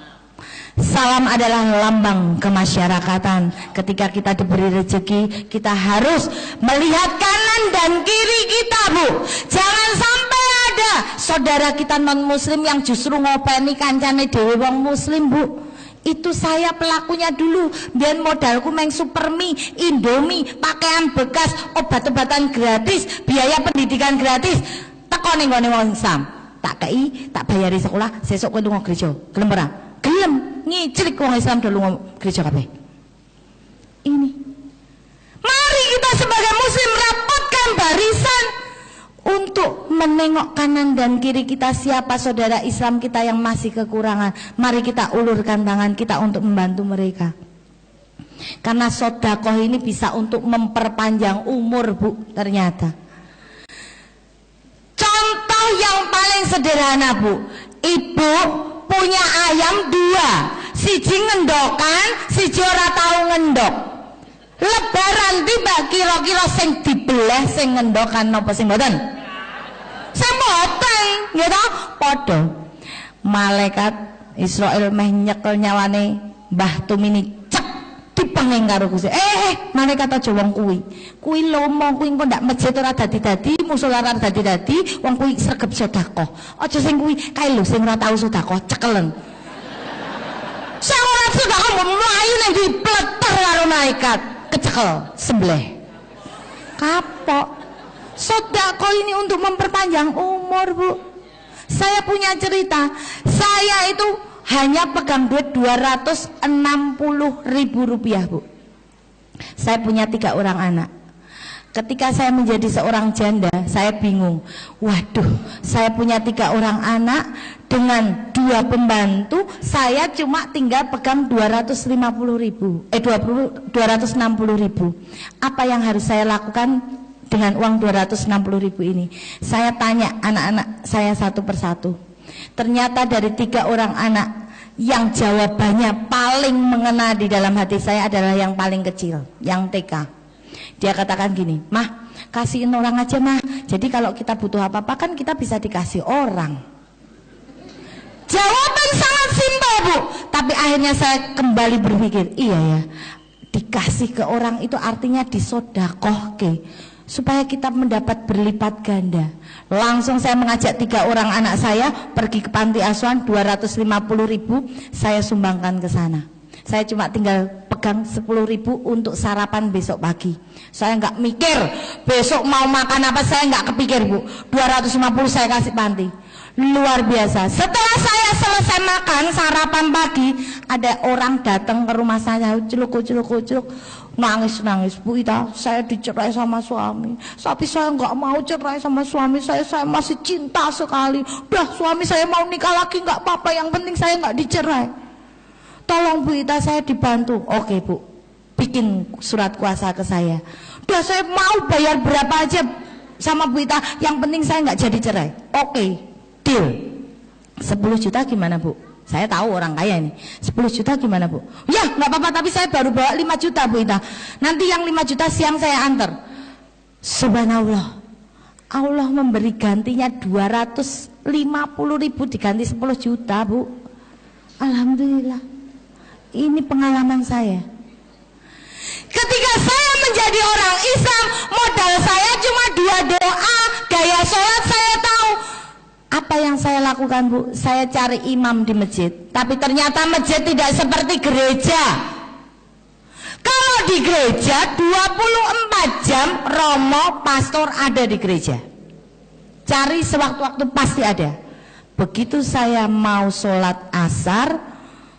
Salam adalah lambang kemasyarakatan. Ketika kita diberi rezeki, kita harus melihat kanan dan kiri kita Bu. Jangan sampai ada saudara kita non muslim yang justru ngopeni kancane dhewe wong muslim Bu. Itu saya pelakunya dulu. Dan modalku main supermi, indomie, pakaian bekas, obat-obatan gratis, biaya pendidikan gratis. Teko ning gone wong Islam. Tak kei, tak bayari sekolah, sesuk kowe lunga gereja. Gelem ora? Gelem. Ngicrik wong Islam do lunga gereja kabeh. Ini. Mari kita sebagai muslim rapatkan barisan untuk menengok kanan dan kiri kita siapa saudara Islam kita yang masih kekurangan. Mari kita ulurkan tangan kita untuk membantu mereka. Karena sedekah ini bisa untuk memperpanjang umur, Bu, ternyata. Contoh yang paling sederhana, Bu. Ibu punya ayam 2, siji ngendokan, siji ora tau ngendok. Lebaran tiba kira-kira sing dibelah sing ngendokan napa sing mboten? Sing mboten, nggih ta? Padha. Malaikat Israil meh nyekel nyawane Mbah Tumini cek dipenging karo Gusti. Malaikat aja wong kuwi. Kuwi lomo, kuwi engko ndak masjid ora dadi-dadi, musala ora dadi-dadi, wong kuwi sregep sedekah. Aja sing kuwi kae lho sing ora tau sedekah cekelen. Sing ora sedekah mbok mlayu ning dipleter karo malaikat. Kecekel, sembelih, kapok. Sedekah ini untuk memperpanjang umur, Bu. Saya punya cerita. Saya itu hanya pegang duit 260.000 rupiah, Bu. Saya punya 3 orang anak. Ketika saya menjadi seorang janda, saya bingung. Waduh, saya punya 3 orang anak dengan 2 pembantu, saya cuma tinggal pegang 260.000. 260.000. Apa yang harus saya lakukan dengan uang 260.000 ini? Saya tanya anak-anak saya satu persatu. Ternyata dari 3 orang anak, yang jawabannya paling mengena di dalam hati saya adalah yang paling kecil, yang TK. Dia katakan gini, "Mah, kasihin orang aja, Mah. Jadi kalau kita butuh apa-apa kan kita bisa dikasih orang." Jawaban sangat simpel, Bu. Tapi akhirnya saya kembali berpikir, iya ya, dikasih ke orang itu artinya disodakohke, supaya kita mendapat berlipat ganda. Langsung saya mengajak 3 orang anak saya pergi ke panti asuhan, 250.000 saya sumbangkan ke sana. Saya cuma tinggal pegang 10.000 untuk sarapan besok pagi. Saya nggak mikir besok mau makan apa, saya nggak kepikir, Bu. 250 saya kasih panti. Luar biasa. Setelah saya selesai makan sarapan pagi, ada orang datang ke rumah saya, celuk, nangis, Bu Ita, saya dicerai sama suami. Tapi saya nggak mau cerai sama suami saya masih cinta sekali. Udah, suami saya mau nikah lagi nggak apa-apa, yang penting saya nggak dicerai. Tolong Bu Ita, saya dibantu. Oke, Bu, bikin surat kuasa ke saya. Udah, saya mau bayar berapa aja sama Bu Ita, yang penting saya nggak jadi cerai. Oke, deal. 10 juta gimana, Bu? Saya tahu orang kaya ini. 10 juta gimana, Bu? Ya nggak apa-apa, tapi saya baru bawa 5 juta Bu Ita. Nanti yang 5 juta siang saya antar. Subhanallah, Allah memberi gantinya 250.000 diganti 10 juta, Bu. Alhamdulillah. Ini pengalaman saya. Ketika saya menjadi orang Islam, modal saya cuma 2 doa, gaya sholat saya tahu. Apa yang saya lakukan, Bu? Saya cari imam di masjid. Tapi ternyata masjid tidak seperti gereja. Kalau di gereja 24 jam romo pastor ada di gereja. Cari sewaktu-waktu pasti ada. Begitu saya mau sholat asar,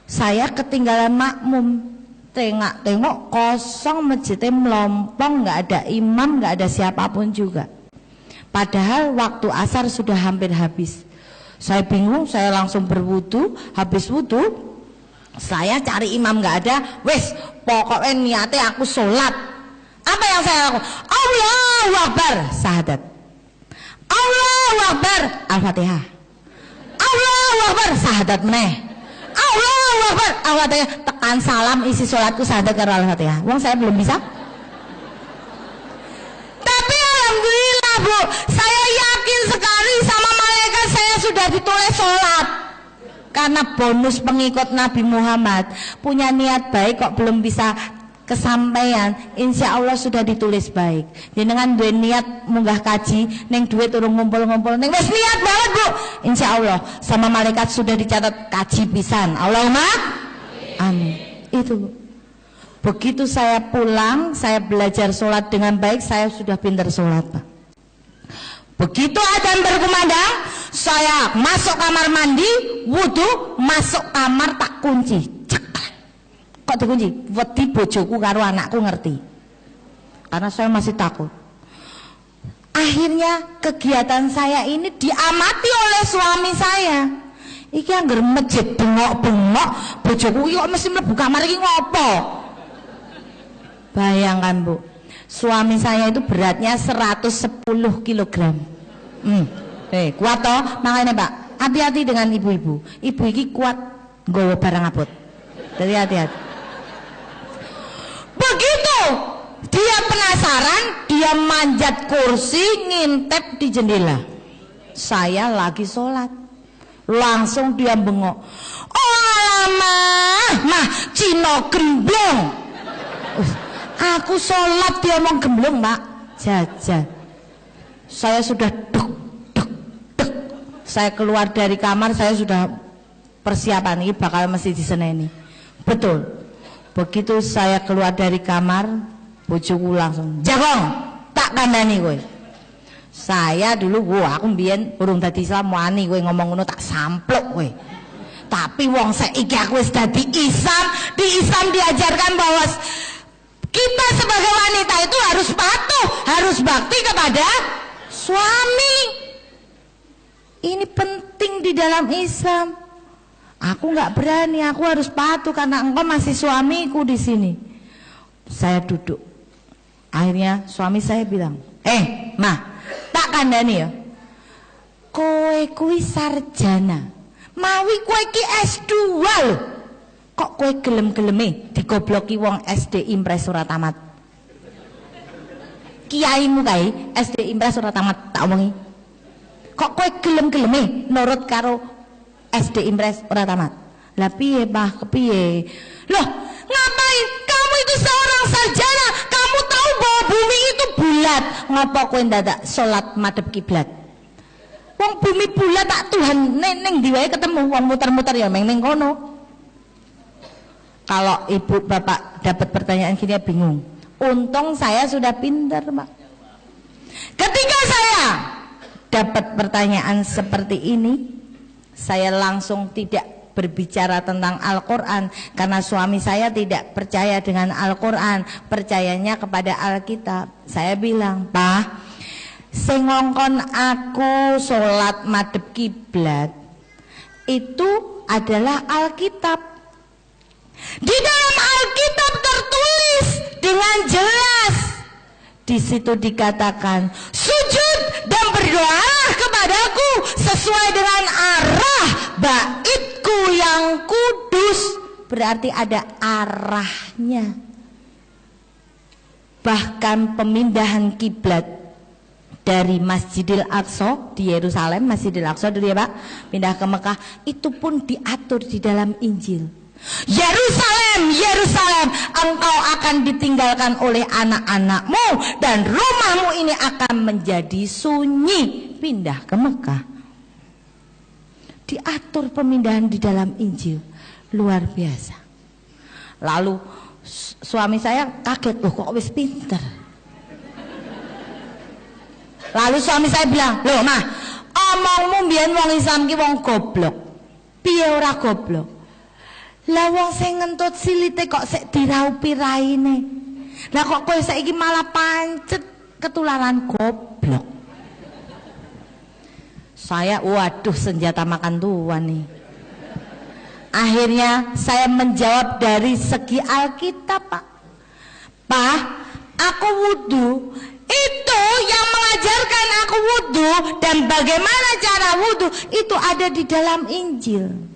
saya ketinggalan makmum. Tengok kosong, masjidnya melompong, nggak ada imam, nggak ada siapapun juga. Padahal waktu asar sudah hampir habis. Saya bingung, saya langsung berwudu. Habis wudu, saya cari imam, nggak ada. Wes, pokoknya niatnya aku sholat. Apa yang saya lakukan? Allahu Akbar, syahadat. Allahu Akbar, Al-Fatihah. Allahu Akbar, syahadat meneh. Allahu Akbar, Al-Fatihah. Tekan salam, isi sholatku syahadat karo Al-Fatihah. Wong saya belum bisa. Tapi alhamdulillah, Bu, saya yakin sekali sama malaikat saya sudah ditulis sholat. Karena bonus pengikut Nabi Muhammad punya niat baik kok belum bisa kesampaian, insya Allah sudah ditulis baik. Jenengan duwe niat munggah kaji, neng duit turun ngumpul-ngumpul, neng wes niat banget, Bu, insya Allah sama malaikat sudah dicatat kaji pisan. Allahumma amin. Itu, Bu. Begitu saya pulang, saya belajar sholat dengan baik, saya sudah pintar sholat, Pak. Begitu adzan berkumandang, saya masuk kamar mandi, wudu, masuk kamar tak kunci. Kok dikunci? Wedi bojoku karo anakku ngerti. Karena saya masih takut. Akhirnya kegiatan saya ini diamati oleh suami saya. Iki anggar masjid bengok-bengok, bojoku iki kok mesti mlebu kamar iki ngopo? Bayangkan Bu, suami saya itu beratnya 110 kg. Kuat toh? Makanya Pak, hati-hati dengan ibu-ibu. Ibu iki kuat nggawa barang abot. Jadi hati-hati. Begitu dia penasaran, dia manjat kursi, ngintip di jendela. Saya lagi sholat, langsung dia bengok. Oh mah Cino gemblong. Aku sholat dia mau gemblong Mak. Jajan. Saya sudah duk. Saya keluar dari kamar, saya sudah persiapan ini bakal mesti diseneni. Betul. Begitu saya keluar dari kamar, bojoku langsung jagong, tak kandani kowe. Saya dulu aku mbiyen urung dadi Islam wani kowe ngomong ngono tak sampluk kowe. Tapi wong saiki aku wis dadi Islam, di Islam diajarkan bahwa kita sebagai wanita itu harus patuh, harus bakti kepada suami. Ini penting di dalam Islam. Aku nggak berani, aku harus patuh karena engkau masih suamiku di sini. Saya duduk. Akhirnya suami saya bilang, mah, tak kandani ya. Kowe kuwi sarjana, mawi kowe ki S2 lho. Kok kowe gelem-geleme digobloki wong SD Impres ora tamat? Kiaimu kae SD Impres ora tamat, tak omongi. Kok kowe gelem-geleme nurut karo SD Impres ora tamat? Lah piye Bah, kepiye? Loh, ngapain? Kamu itu seorang sarjana, kamu tahu bahwa bumi itu bulat. Ngopo kowe ndadak salat madhep kiblat? Wong bumi bulat tak Tuhan ning ndi wae ketemu wong muter-muter ya meng ning kono. Kalau ibu bapak dapat pertanyaan gini bingung. Untung saya sudah pintar, Pak. Ketika saya dapat pertanyaan seperti ini, saya langsung tidak berbicara tentang Al-Quran karena suami saya tidak percaya dengan Al-Quran, percayanya kepada Alkitab. Saya bilang, Pak, sing ngongkon aku sholat madhep kiblat itu adalah Alkitab. Di dalam Alkitab tertulis dengan jelas, di situ dikatakan sujud dan berdoalah kepadaku sesuai dengan arah baitku yang kudus. Berarti ada arahnya. Bahkan pemindahan kiblat dari Masjidil Aqsa di Yerusalem, Masjidil Aqsa dulu ya Pak, pindah ke Mekah, itu pun diatur di dalam Injil. Yerusalem, Yerusalem, engkau akan ditinggalkan oleh anak-anakmu dan rumahmu ini akan menjadi sunyi. Pindah ke Mekah. Diatur pemindahan di dalam Injil. Luar biasa. Lalu suami saya kaget, loh kok wis pinter. Lalu suami saya bilang, loh mah, omongmu mbiyen wong Islam ki wong goblok. Piye ora goblok? Lah wong sing ngentut silite kok sik diraupi raine. Lah kok kowe saiki malah pancet ketularan goblok. Saya waduh senjata makan tuan nih. Akhirnya saya menjawab dari segi Alkitab, Pak. Pak, aku wudhu. Itu yang mengajarkan aku wudhu dan bagaimana cara wudhu itu ada di dalam Injil.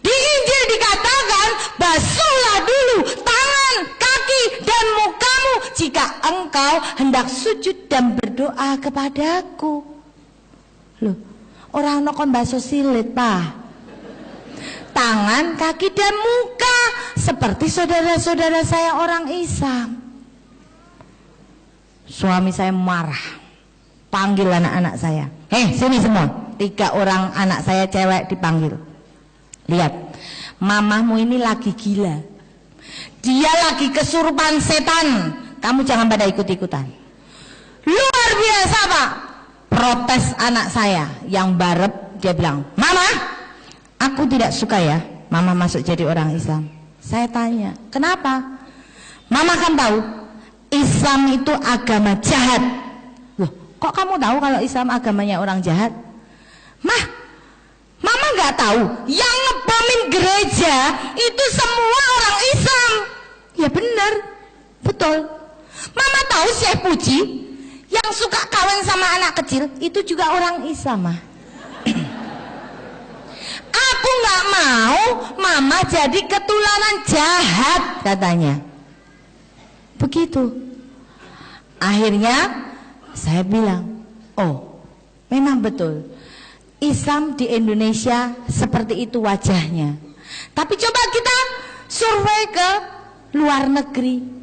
Di Injil dikatakan basuhlah dulu tangan, kaki dan mukamu jika engkau hendak sujud dan berdoa kepadaku. Loh, orang nokon basuh silit, Pak. Tangan, kaki dan muka seperti saudara-saudara saya orang Islam. Suami saya marah, panggil anak-anak saya. Sini semua. 3 orang anak saya cewek dipanggil. Lihat, mamahmu ini lagi gila. Dia lagi kesurupan setan. Kamu jangan pada ikut-ikutan. Luar biasa, Pak. Protes anak saya yang barep. Dia bilang, Mama, aku tidak suka ya Mama masuk jadi orang Islam. Saya tanya, kenapa? Mama kan tahu Islam itu agama jahat. Loh, kok kamu tahu kalau Islam agamanya orang jahat? Mah, mama nggak tahu yang ngebomin gereja itu semua orang Islam. Ya benar, betul. Mama tahu Syekh Puji yang suka kawin sama anak kecil itu juga orang Islam, mah. Aku nggak mau mama jadi ketularan jahat, katanya. Begitu. Akhirnya saya bilang, oh memang betul Islam di Indonesia seperti itu wajahnya. Tapi coba kita survei ke luar negeri.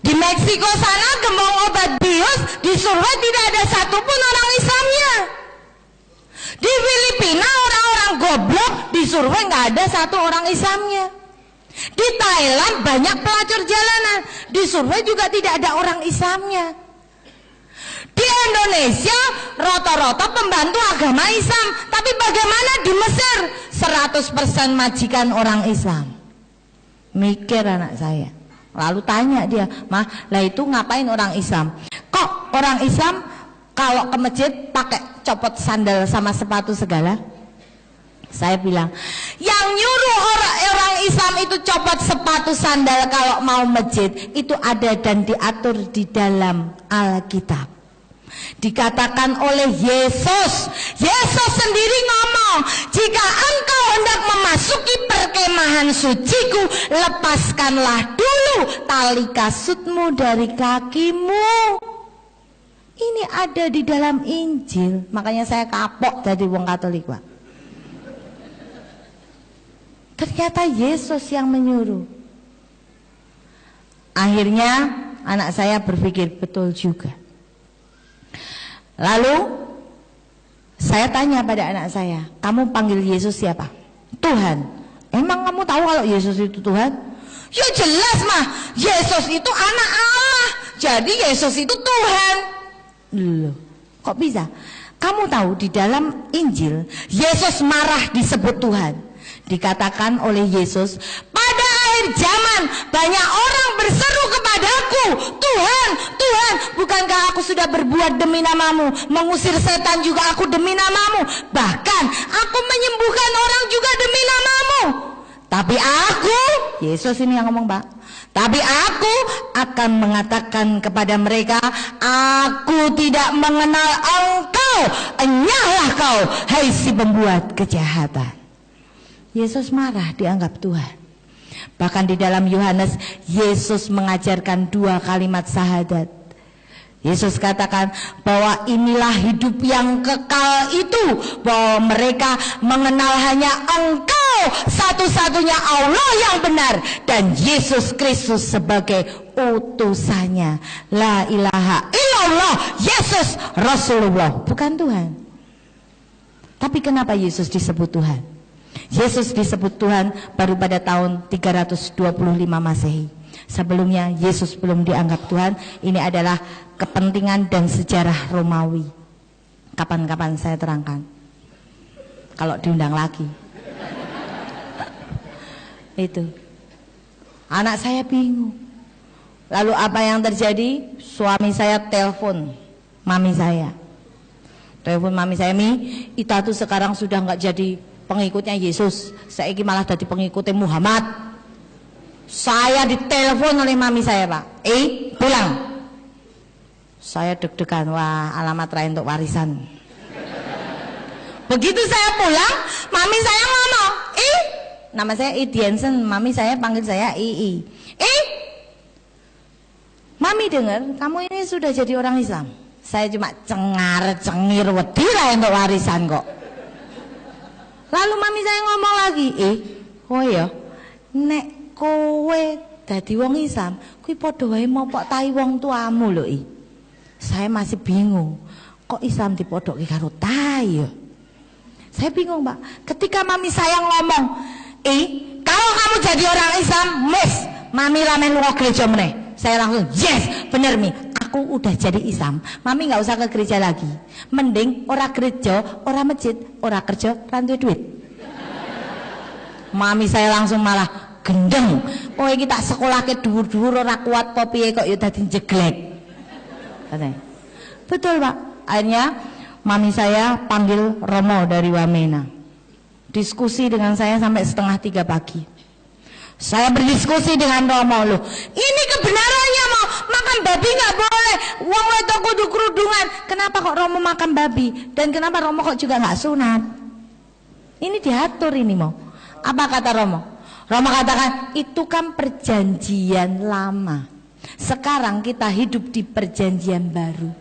Di Meksiko sana gembong obat bius disurvei tidak ada satupun orang Islamnya. Di Filipina orang-orang goblok disurvei nggak ada satu orang Islamnya. Di Thailand banyak pelacur jalanan disurvei juga tidak ada orang Islamnya. Di Indonesia rata-rata pembantu agama Islam, tapi bagaimana di Mesir 100% majikan orang Islam. Mikir anak saya. Lalu tanya dia, "Mah, lah itu ngapain orang Islam? Kok orang Islam kalau ke masjid pakai copot sandal sama sepatu segala?" Saya bilang, yang nyuruh orang Islam itu copot sepatu sandal kalau mau masjid itu ada dan diatur di dalam Alkitab. Dikatakan oleh Yesus. Yesus sendiri ngomong, jika engkau hendak memasuki perkemahan suciku, lepaskanlah dulu tali kasutmu dari kakimu. Ini ada di dalam Injil. Makanya saya kapok jadi wong Katolik, Pak. Ternyata Yesus yang menyuruh. Akhirnya anak saya berpikir betul juga. Lalu saya tanya pada anak saya, kamu panggil Yesus siapa? Tuhan. Emang kamu tahu kalau Yesus itu Tuhan? Ya jelas mah, Yesus itu anak Allah. Jadi Yesus itu Tuhan. Loh, kok bisa? Kamu tahu di dalam Injil Yesus marah disebut Tuhan. Dikatakan oleh Yesus, pada akhir zaman banyak orang berseru kepadaku, Tuhan, Tuhan, bukankah aku sudah berbuat demi namamu, mengusir setan juga aku demi namamu, bahkan aku menyembuhkan orang juga demi namamu. Tapi aku, Yesus ini yang ngomong, Pak, tapi aku akan mengatakan kepada mereka, aku tidak mengenal engkau, enyahlah kau, hai si pembuat kejahatan. Yesus marah dianggap Tuhan. Bahkan di dalam Yohanes, Yesus mengajarkan 2 kalimat syahadat. Yesus katakan bahwa inilah hidup yang kekal itu, bahwa mereka mengenal hanya Engkau satu-satunya Allah yang benar, dan Yesus Kristus sebagai utusannya. La ilaha illallah, Yesus Rasulullah, bukan Tuhan. Tapi kenapa Yesus disebut Tuhan? Yesus disebut Tuhan baru pada tahun 325 Masehi. Sebelumnya Yesus belum dianggap Tuhan. Ini adalah kepentingan dan sejarah Romawi. Kapan-kapan saya terangkan, kalau diundang lagi. Itu anak saya bingung. Lalu apa yang terjadi? Suami saya telepon mami saya. Telepon mami saya, "Mi, Ita tuh sekarang sudah nggak jadi pengikutnya Yesus, saya ini malah jadi pengikutnya Muhammad." Saya ditelepon oleh mami saya, Pak, pulang. Saya deg-degan, wah alamat lain untuk warisan. Begitu saya pulang, mami saya ngomong, nama saya Idiansen, mami saya panggil saya Ii. Mami dengar kamu ini sudah jadi orang Islam. Saya cuma cengar-cengir, wedi lah untuk warisan kok. Lalu mami saya ngomong lagi, oh ya, nek kowe dadi wong Islam, kuwi padha wae mopok tai wong tuamu lho. Saya masih bingung, kok Islam dipodoki karo tai ya? Saya bingung, Pak. Ketika mami saya ngomong, kalau kamu jadi orang Islam, mami ramen lunga gereja meneh. Saya langsung, yes, bener Mi, aku udah jadi Islam. Mami nggak usah ke gereja lagi. Mending ora gereja, ora masjid, ora kerja, rantu duit. Mami saya langsung malah gendeng. Oh iki tak sekolah ke dhuwur-dhuwur ora kuat popiye kok ya dadi jeglek. Betul Pak. Akhirnya mami saya panggil Romo dari Wamena. Diskusi dengan saya sampai 2:30 pagi. Saya berdiskusi dengan Romo, loh ini kebenarannya mau makan babi nggak boleh, wong wedok kudu kerudungan. Kenapa kok Romo makan babi? Dan kenapa Romo kok juga nggak sunat? Ini diatur ini mau. Apa kata Romo? Romo katakan itu kan perjanjian lama. Sekarang kita hidup di perjanjian baru.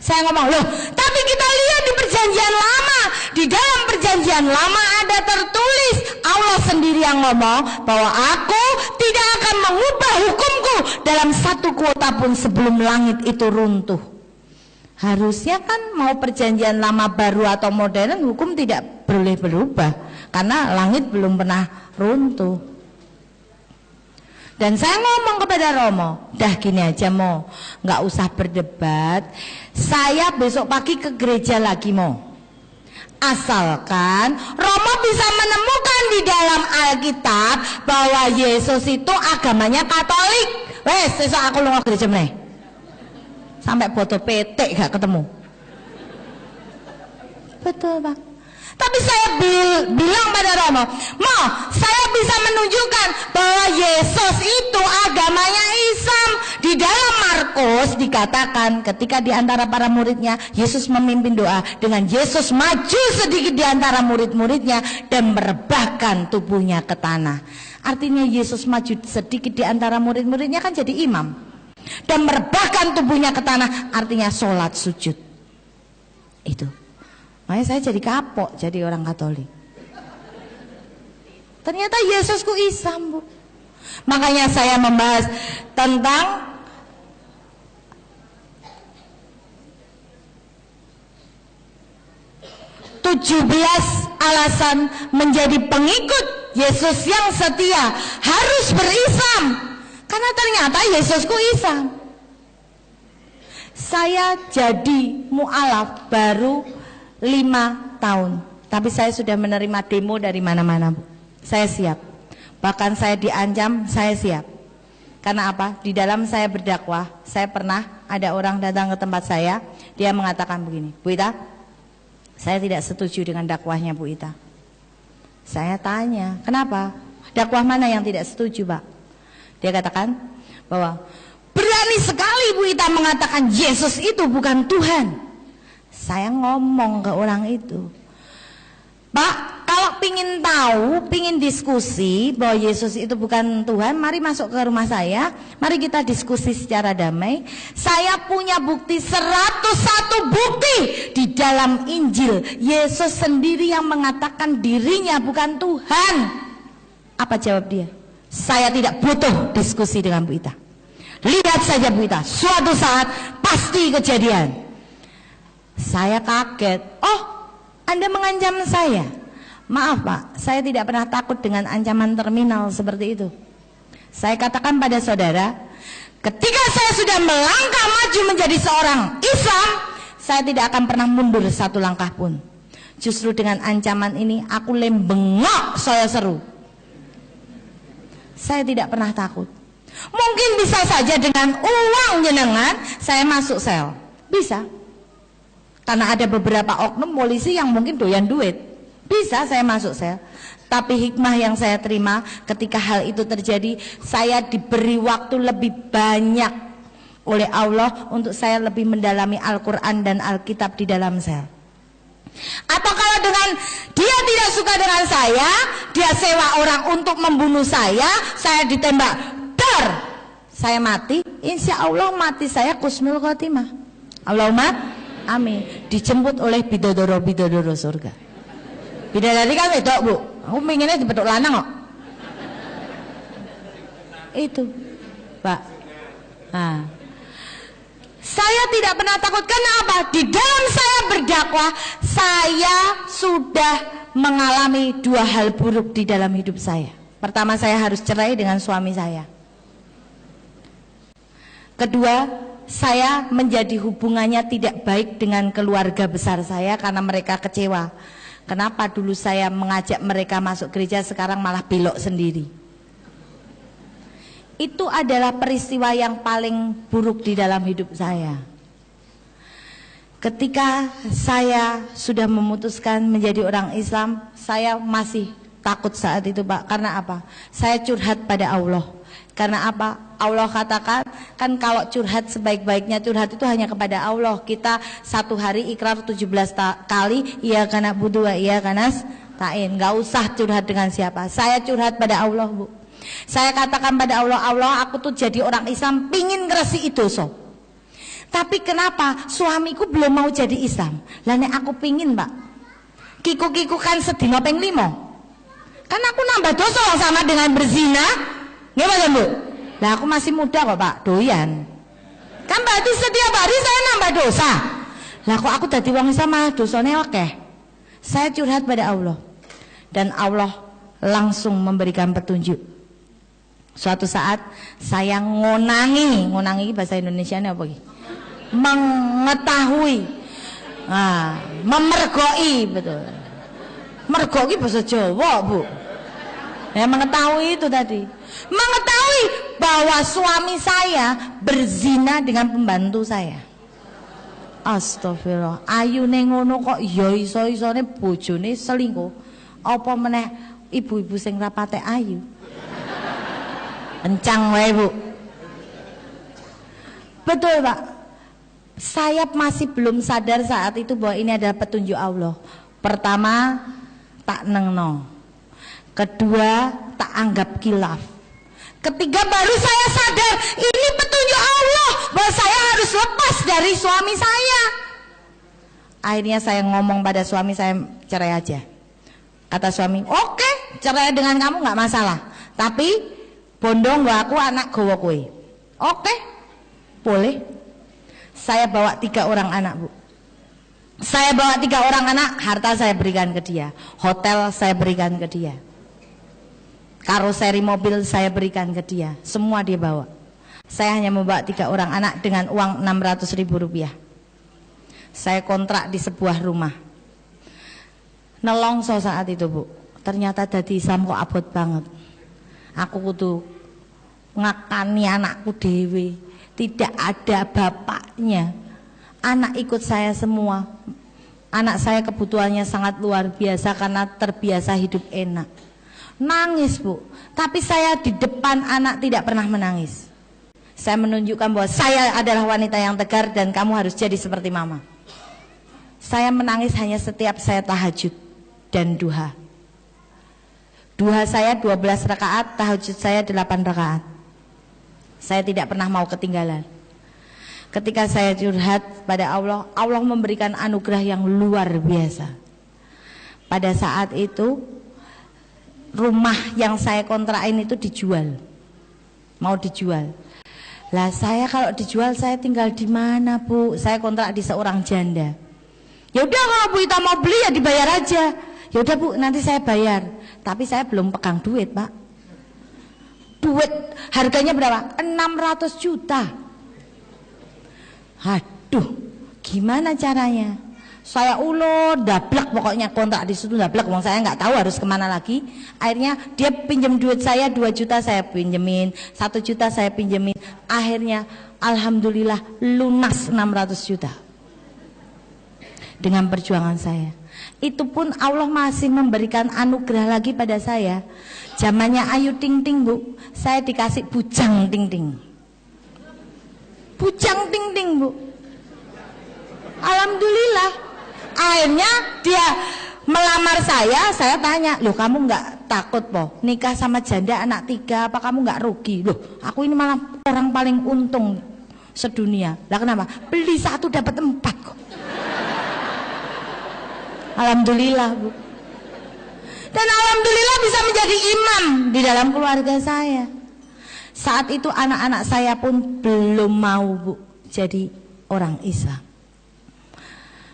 Saya ngomong, loh tapi kita lihat di perjanjian lama, di dalam perjanjian lama ada tertulis, Allah sendiri yang ngomong bahwa aku tidak akan mengubah hukumku dalam 1 kuota pun sebelum langit itu runtuh. Harusnya kan mau perjanjian lama baru atau modern, hukum tidak boleh berubah karena langit belum pernah runtuh. Dan saya ngomong kepada Romo, dah gini aja Mo, nggak usah berdebat. Saya besok pagi ke gereja lagi Mo. Asalkan Romo bisa menemukan di dalam Alkitab bahwa Yesus itu agamanya Katolik. Wes, besok aku lunga gereja meneh. Sampai foto petik gak ketemu. Betul Pak. Tapi saya bilang pada Romo, Mo, saya bisa menunjukkan bahwa Yesus itu agamanya Islam. Di dalam Markus dikatakan ketika di antara para muridnya, Yesus memimpin doa dengan Yesus maju sedikit di antara murid-muridnya dan merebahkan tubuhnya ke tanah. Artinya Yesus maju sedikit di antara murid-muridnya kan jadi imam. Dan merebahkan tubuhnya ke tanah artinya sholat sujud. Itu. Makanya saya jadi kapok jadi orang Katolik. Ternyata Yesusku Islam Bu. Makanya saya membahas tentang "17 alasan menjadi pengikut Yesus yang setia harus berislam." Karena ternyata Yesusku Islam. Saya jadi mu'alaf baru 5 tahun, tapi saya sudah menerima demo dari mana-mana Bu. Saya siap. Bahkan saya diancam, saya siap. Karena apa? Di dalam saya berdakwah, saya pernah ada orang datang ke tempat saya, dia mengatakan begini, Bu Ita, saya tidak setuju dengan dakwahnya Bu Ita. Saya tanya, kenapa? Dakwah mana yang tidak setuju Pak? Dia katakan bahwa berani sekali Bu Ita mengatakan Yesus itu bukan Tuhan. Saya ngomong ke orang itu, Pak, kalau pingin tahu, pingin diskusi bahwa Yesus itu bukan Tuhan, mari masuk ke rumah saya, mari kita diskusi secara damai. Saya punya bukti 101 bukti di dalam Injil. Yesus sendiri yang mengatakan dirinya bukan Tuhan. Apa jawab dia? Saya tidak butuh diskusi dengan Bu Ita. Lihat saja Bu Ita, suatu saat pasti kejadian. Saya kaget, oh Anda mengancam saya. Maaf Pak, saya tidak pernah takut dengan ancaman terminal seperti itu. Saya katakan pada saudara, ketika saya sudah melangkah maju menjadi seorang Islam, saya tidak akan pernah mundur 1 langkah pun. Justru dengan ancaman ini aku lembengok saya seru. Saya tidak pernah takut. Mungkin bisa saja dengan uang jenengan saya masuk sel. Bisa. Karena ada beberapa oknum polisi yang mungkin doyan duit. Bisa saya masuk sel. Tapi hikmah yang saya terima ketika hal itu terjadi, saya diberi waktu lebih banyak oleh Allah untuk saya lebih mendalami Al-Quran dan Alkitab di dalam sel. Atau kalau dengan dia tidak suka dengan saya, dia sewa orang untuk membunuh saya ditembak, dar, saya mati, insya Allah mati saya kusnul khotimah. Allahumma amin. Dijemput oleh bidodoro-bidodoro surga. Bidadari kan wedok Bu, aku pengennya dipetuk lanang kok. Itu Pak. Nah, saya tidak pernah takut. Kenapa? Di dalam saya berdakwah, saya sudah mengalami 2 hal buruk di dalam hidup saya. Pertama, saya harus cerai dengan suami saya. Kedua, saya menjadi hubungannya tidak baik dengan keluarga besar saya karena mereka kecewa. Kenapa dulu saya mengajak mereka masuk gereja, sekarang malah belok sendiri. Itu adalah peristiwa yang paling buruk di dalam hidup saya. Ketika saya sudah memutuskan menjadi orang Islam, saya masih takut saat itu, Pak. Karena apa? Saya curhat pada Allah. Karena apa? Allah katakan, kan kalau curhat sebaik-baiknya curhat itu hanya kepada Allah. Kita satu hari ikrar 17 kali, iya karena budu, iya karena ta'in. Gak usah curhat dengan siapa. Saya curhat pada Allah, Bu. Saya katakan pada Allah, Allah aku tuh jadi orang Islam, pingin ngeresi itu so. Tapi kenapa suamiku belum mau jadi Islam? Lah nek aku pingin, Pak. Kiku-kiku kan sedina ping 5. Kan aku nambah dosa sama dengan berzina. Nggih, Pak, Bu. Lah aku masih muda kok, Pak. Doyan. Kan berarti setiap hari saya nambah dosa. Lah kok aku dadi wong Islam malah dosane akeh. Saya curhat pada Allah. Dan Allah langsung memberikan petunjuk. Suatu saat saya ngonangi bahasa Indonesianya apa iki? Mengetahui, memergoi, betul. Mergoi bahasa Jawa, Bu. Ya, mengetahui itu tadi. Mengetahui bahwa suami saya berzina dengan pembantu saya. Astagfirullah. Ayune ngono kok ya iso-isone bojone selingkuh. Apa meneh ibu-ibu sing rapate ayu. Encang wae, Bu. Betul, Pak. Saya masih belum sadar saat itu bahwa ini adalah petunjuk Allah. Pertama, tak nengno. Kedua, tak anggap kilaf. Ketiga, baru saya sadar ini petunjuk Allah bahwa saya harus lepas dari suami saya. Akhirnya saya ngomong pada suami saya, cerai aja. Kata suami, oke, cerai dengan kamu nggak masalah. Tapi bondong gak aku anak gowo kowe. Oke, boleh. Saya bawa 3 orang anak, Bu. Saya bawa 3 orang anak, harta saya berikan ke dia. Hotel saya berikan ke dia. Karoseri mobil saya berikan ke dia. Semua dia bawa. Saya hanya membawa 3 orang anak dengan uang 600.000 rupiah. Saya kontrak di sebuah rumah. Nelongso saat itu, Bu. Ternyata dadi Islam kok abot banget. Aku kudu ngakani anakku dewe. Tidak ada bapaknya. Anak ikut saya semua. Anak saya kebutuhannya sangat luar biasa karena terbiasa hidup enak. Nangis, Bu. Tapi saya di depan anak tidak pernah menangis. Saya menunjukkan bahwa saya adalah wanita yang tegar dan kamu harus jadi seperti mama. Saya menangis hanya setiap saya tahajud dan duha. Duha saya 12 rakaat, tahajud saya 8 rakaat. Saya tidak pernah mau ketinggalan. Ketika saya curhat pada Allah, Allah memberikan anugerah yang luar biasa. Pada saat itu, rumah yang saya kontrakin itu dijual. Mau dijual. Lah saya kalau dijual saya tinggal di mana, Bu? Saya kontrak di seorang janda. Ya udah kalau Bu Ita mau beli ya dibayar aja. Ya udah Bu, nanti saya bayar. Tapi saya belum pegang duit, Pak. Duit harganya berapa? 600 juta. Aduh, gimana caranya? Saya ulur, dablek pokoknya kontrak di situ dablek. Wong saya nggak tahu harus kemana lagi. Akhirnya dia pinjam duit saya 2 juta saya pinjemin, 1 juta saya pinjemin. Akhirnya alhamdulillah lunas 600 juta. Dengan perjuangan saya. Itu pun Allah masih memberikan anugerah lagi pada saya. Zamannya Ayu Ting Ting, Bu. Saya dikasih bujang Ting Ting. Bujang Ting Ting, Bu. Alhamdulillah. Akhirnya dia melamar saya tanya, loh kamu nggak takut po nikah sama janda anak 3, apa kamu nggak rugi? Loh aku ini malah orang paling untung sedunia. Lah kenapa? Beli 1 dapat 4 kok. Alhamdulillah, Bu. Dan alhamdulillah bisa menjadi imam di dalam keluarga saya. Saat itu anak-anak saya pun belum mau, Bu, jadi orang Islam.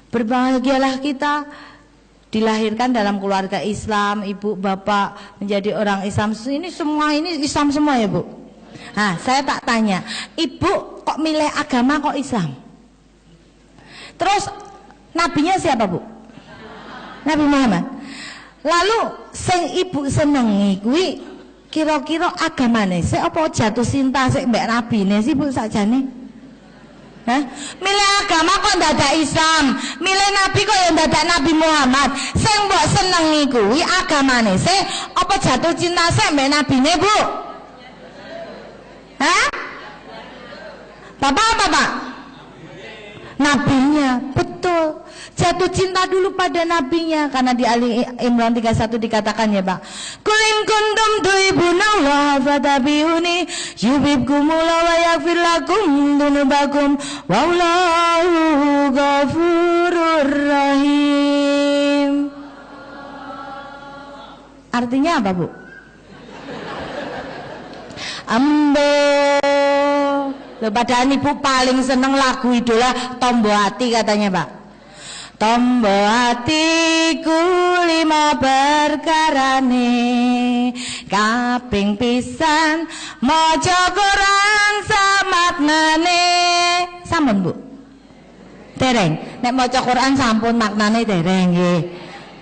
Berbahagialah kita dilahirkan dalam keluarga Islam, ibu bapak menjadi orang Islam. Ini semua ini Islam semua ya, Bu. Nah, saya tak tanya, ibu kok milih agama kok Islam? Terus nabinya siapa, Bu? Nabi Muhammad. Lalu sing ibu senengi kuwi kira-kira agamane sik apa jatuh cinta sik mbek nabine sih, Bu, sakjane? Hah? Milih agama kok dadak Islam, milih nabi kok ya dadak Nabi Muhammad. Sing mbok senengi kuwi agamane sih apa jatuh cinta sih mbek nabine, Bu? Hah? Bapak apa, Pak? Nabinya, betul. Jatuh cinta dulu pada nabinya, karena di Ali Imran 31 dikatakan ya, Pak. Qul in kuntum tuhibbuna fattabi'uni yuhibbukumullahu wa yaghfir lakum dzunubakum wallahu ghafurur rahim. Artinya apa, Bu? Ambo. Loh, padahal ibu paling seneng lagu idola Tombo Hati katanya, Pak. Tombo hatiku lima perkarane, kaping pisan maca Quran samaknane. Sampun, Bu? Dereng. Nek maca Quran sampun maknane dereng nggih.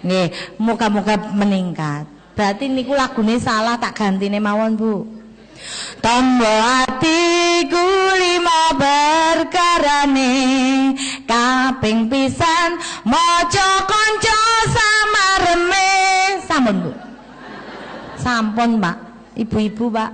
Nggih, muga-muga meningkat. Berarti niku lagune salah, tak gantine mawon, Bu. Tombo hatiku lima perkarane, kaping pisan maca kanca samareme. Sampun, Bu? Sampun, Pak. Ibu-ibu, Pak.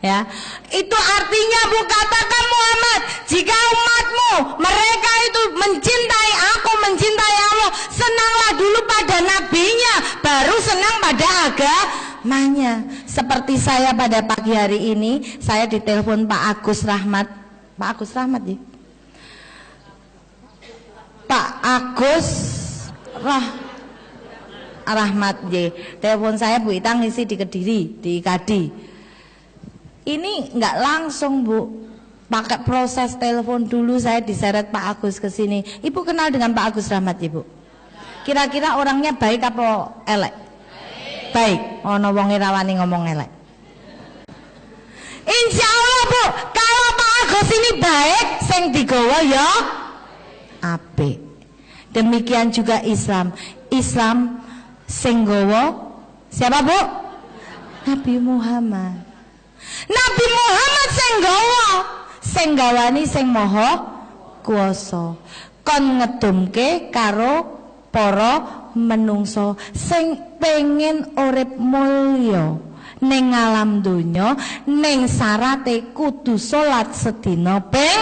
Ya, itu artinya, Bu, katakan Muhammad, jika umatmu mereka itu mencintai aku, mencintai Allah, senanglah dulu pada nabinya, baru senang pada agamanya. Seperti saya pada pagi hari ini, saya ditelepon Pak Agus Rahmat. Pak Agus Rahmat ya? Pak Agus Rahmat ya. Telepon saya, Bu Ita ngisi di Kediri, di Kadi. Ini nggak langsung, Bu, pakai proses telepon dulu. Saya diseret Pak Agus ke sini. Ibu kenal dengan Pak Agus Rahmat, Ibu? Kira-kira orangnya baik apa elek? Baik. Ono wong rawani ngomong elek. Insya Allah, Bu, kalau Pak Agus ini baik, sing digawa ya apik. Demikian juga Islam. Islam sing gawa siapa, Bu? Nabi Muhammad. Nabi Muhammad sing gawani sing maha kuwasa, kon ngedumke karo para menungso sing pengen urip mulya ning alam donya, ning syarate kudu salat sedina ping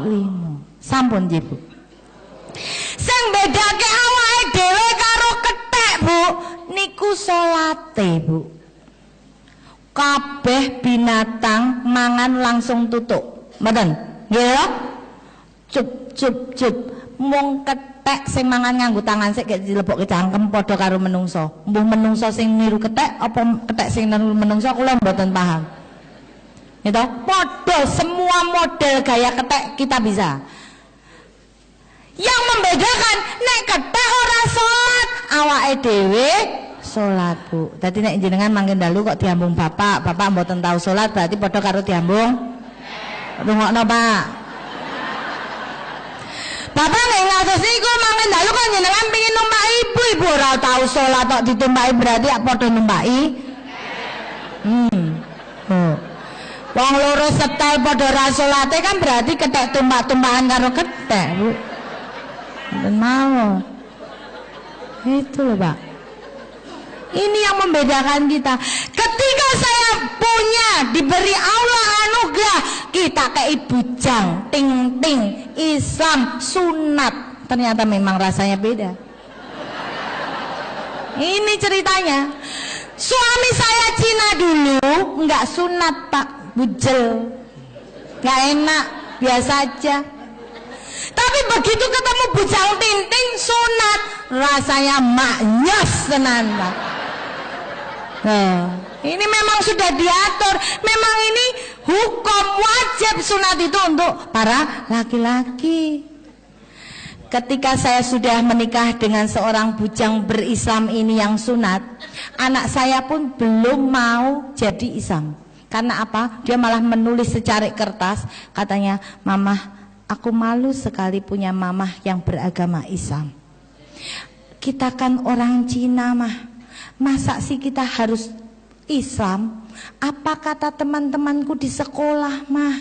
5. Sampun nggih, Bu. Sing bedake awake dhewe karo kethek, Bu, niku salate, Bu. Kabeh binatang mangan langsung tutuk, mboten? Nggih ya? Cup cup cup. Mung kethek sing mangan nganggo tangan sik gek dilebokke cangkem padha karo menungso. Mbuh menungso sing niru kethek apa kethek sing niru menungso kula mboten paham. Gitu? Padha semua model gaya kethek kita bisa. Yang membedakan nek kethek ora salat, awake dhewe salat, Bu. Dadi nek jenengan mangke dalu kok diambung bapak mboten tahu salat, berarti padha karo diambung. Rungokno, Pak. Bapak nek ngasos niku mangke dalu kok jenengan pengin numpaki ibu ora tahu salat kok ditumpaki, berarti padha numpaki. Wong loro setel padha ora salate kan berarti kethek tumpah-tumpahan karo kethek, Bu. Mboten mau. Itu loh, Pak. Ini yang membedakan kita. Ketika saya punya, diberi Allah anugerah, kita kayak bujang, ting-ting, Islam, sunat, ternyata memang rasanya beda. Ini ceritanya. Suami saya Cina dulu nggak sunat, Pak, bujel, nggak enak, biasa aja. Tapi begitu ketemu bujang ting-ting sunat, rasanya maknyos tenan, Pak. Nah, ini memang sudah diatur. Memang ini hukum wajib sunat itu untuk para laki-laki. Ketika saya sudah menikah dengan seorang bujang berislam ini yang sunat, anak saya pun belum mau jadi Islam. Karena apa? Dia malah menulis secarik kertas, katanya, "Mama, aku malu sekali punya mamah yang beragama Islam. Kita kan orang Cina, mah. Masa sih kita harus Islam? Apa kata teman-temanku di sekolah, mah?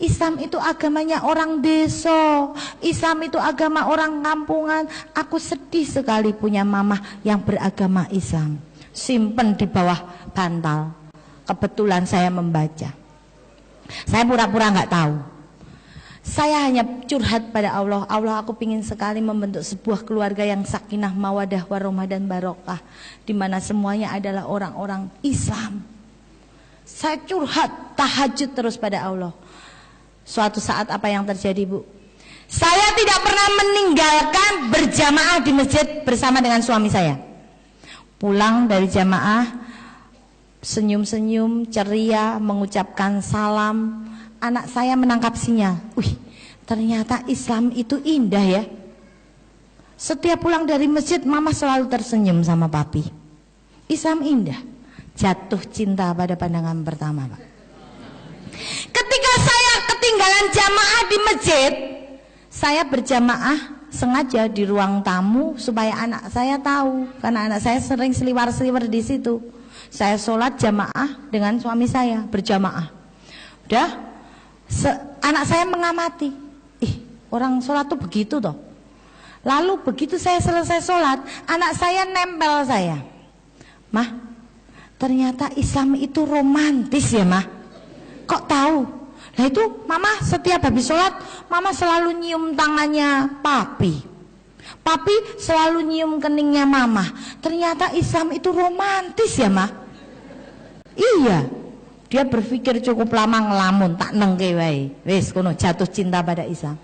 Islam itu agamanya orang desa, Islam itu agama orang kampungan. Aku sedih sekali punya mama yang beragama Islam. Simpen di bawah bantal. Kebetulan saya membaca. Saya pura-pura nggak tahu. Saya hanya curhat pada Allah. Allah, aku pingin sekali membentuk sebuah keluarga yang sakinah, mawadah, warahmah dan barokah, di mana semuanya adalah orang-orang Islam. Saya curhat, tahajud terus pada Allah. Suatu saat apa yang terjadi, Bu? Saya tidak pernah meninggalkan berjamaah di masjid bersama dengan suami saya. Pulang dari jamaah, senyum-senyum, ceria, mengucapkan salam. Anak saya menangkap sinyal. Wih, ternyata Islam itu indah ya. Setiap pulang dari masjid, mama selalu tersenyum sama papi. Islam indah. Jatuh cinta pada pandangan pertama, Pak. Ketika saya ketinggalan jamaah di masjid, saya berjamaah sengaja di ruang tamu supaya anak saya tahu, karena anak saya sering seliwar-seliwar di situ. Saya sholat jamaah dengan suami saya berjamaah. Udah, anak saya mengamati, orang sholat tuh begitu toh. Lalu begitu saya selesai sholat, anak saya nempel saya. Mah, ternyata Islam itu romantis ya, Mah. Kok tahu? Nah itu mama setiap habis sholat, mama selalu nyium tangannya papi. Papi selalu nyium keningnya mama. Ternyata Islam itu romantis ya, Mah. Iya. Dia berpikir cukup lama ngelamun, tak nengke wae. Wis kono jatuh cinta pada Islam.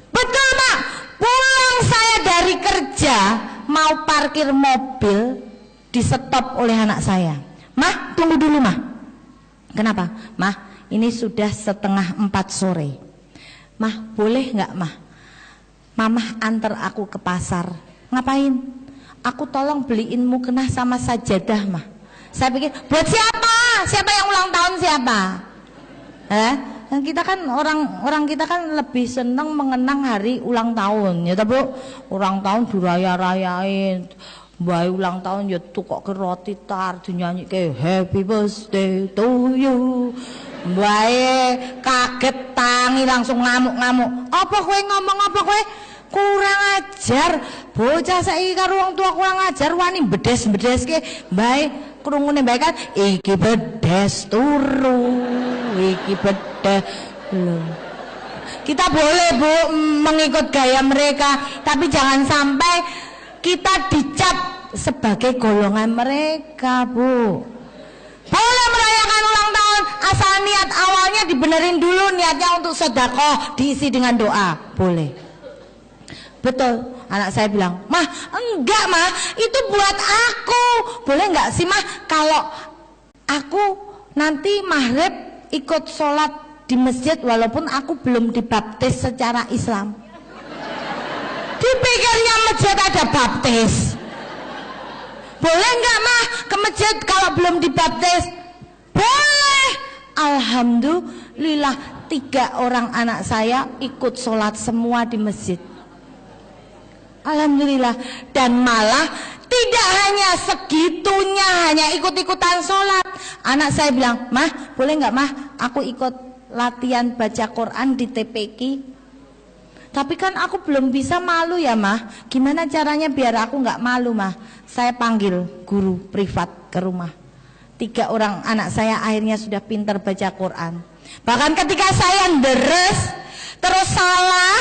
Betul, Mak. Pulang saya dari kerja, mau parkir mobil, di stop oleh anak saya. Mah, tunggu dulu, Mah. Kenapa? Mah, ini sudah 3:30 sore. Mah, boleh nggak, Mah? Mamah antar aku ke pasar. Ngapain? Aku tolong beliin mukena sama sajadah, Mah. Saya pikir, buat siapa? Siapa yang ulang tahun siapa? Kita kan orang kita kan lebih senang mengenang hari ulang tahun, ya Bu. Ulang tahun diraya-rayain. Bae ulang tahun ya tukokke roti tar, dinyanyikke happy birthday to you. Bae kaget tangi langsung ngamuk-ngamuk. Apa kowe ngomong apa kowe? Kurang ajar. Bocah saiki karo wong tua kurang ajar wani bedes-bedeske. Bae krungune bae kan iki bedes turu, iki bedes. Loh. Kita boleh Bu mengikut gaya mereka, tapi jangan sampai kita dicap sebagai golongan mereka, Bu. Boleh merayakan ulang tahun asal niat awalnya dibenerin dulu, niatnya untuk sedekah, diisi dengan doa. Boleh. Betul, anak saya bilang, Mah, enggak Mah, itu buat aku. Boleh enggak sih Mah, kalau aku nanti maghrib ikut sholat di masjid walaupun aku belum dibaptis secara Islam. Dipikirnya masjid ada baptis. Boleh enggak Mah ke masjid kalau belum dibaptis? Boleh. Alhamdulillah 3 orang anak saya ikut sholat semua di masjid. Alhamdulillah. Dan malah tidak hanya segitunya, hanya ikut-ikutan sholat. Anak saya bilang, Mah boleh nggak Mah aku ikut latihan baca Quran di TPQ? Tapi kan aku belum bisa, malu ya Mah. Gimana caranya biar aku nggak malu Mah? Saya panggil guru privat ke rumah. 3 orang anak saya akhirnya sudah pintar baca Quran. Bahkan ketika saya deres terus salah,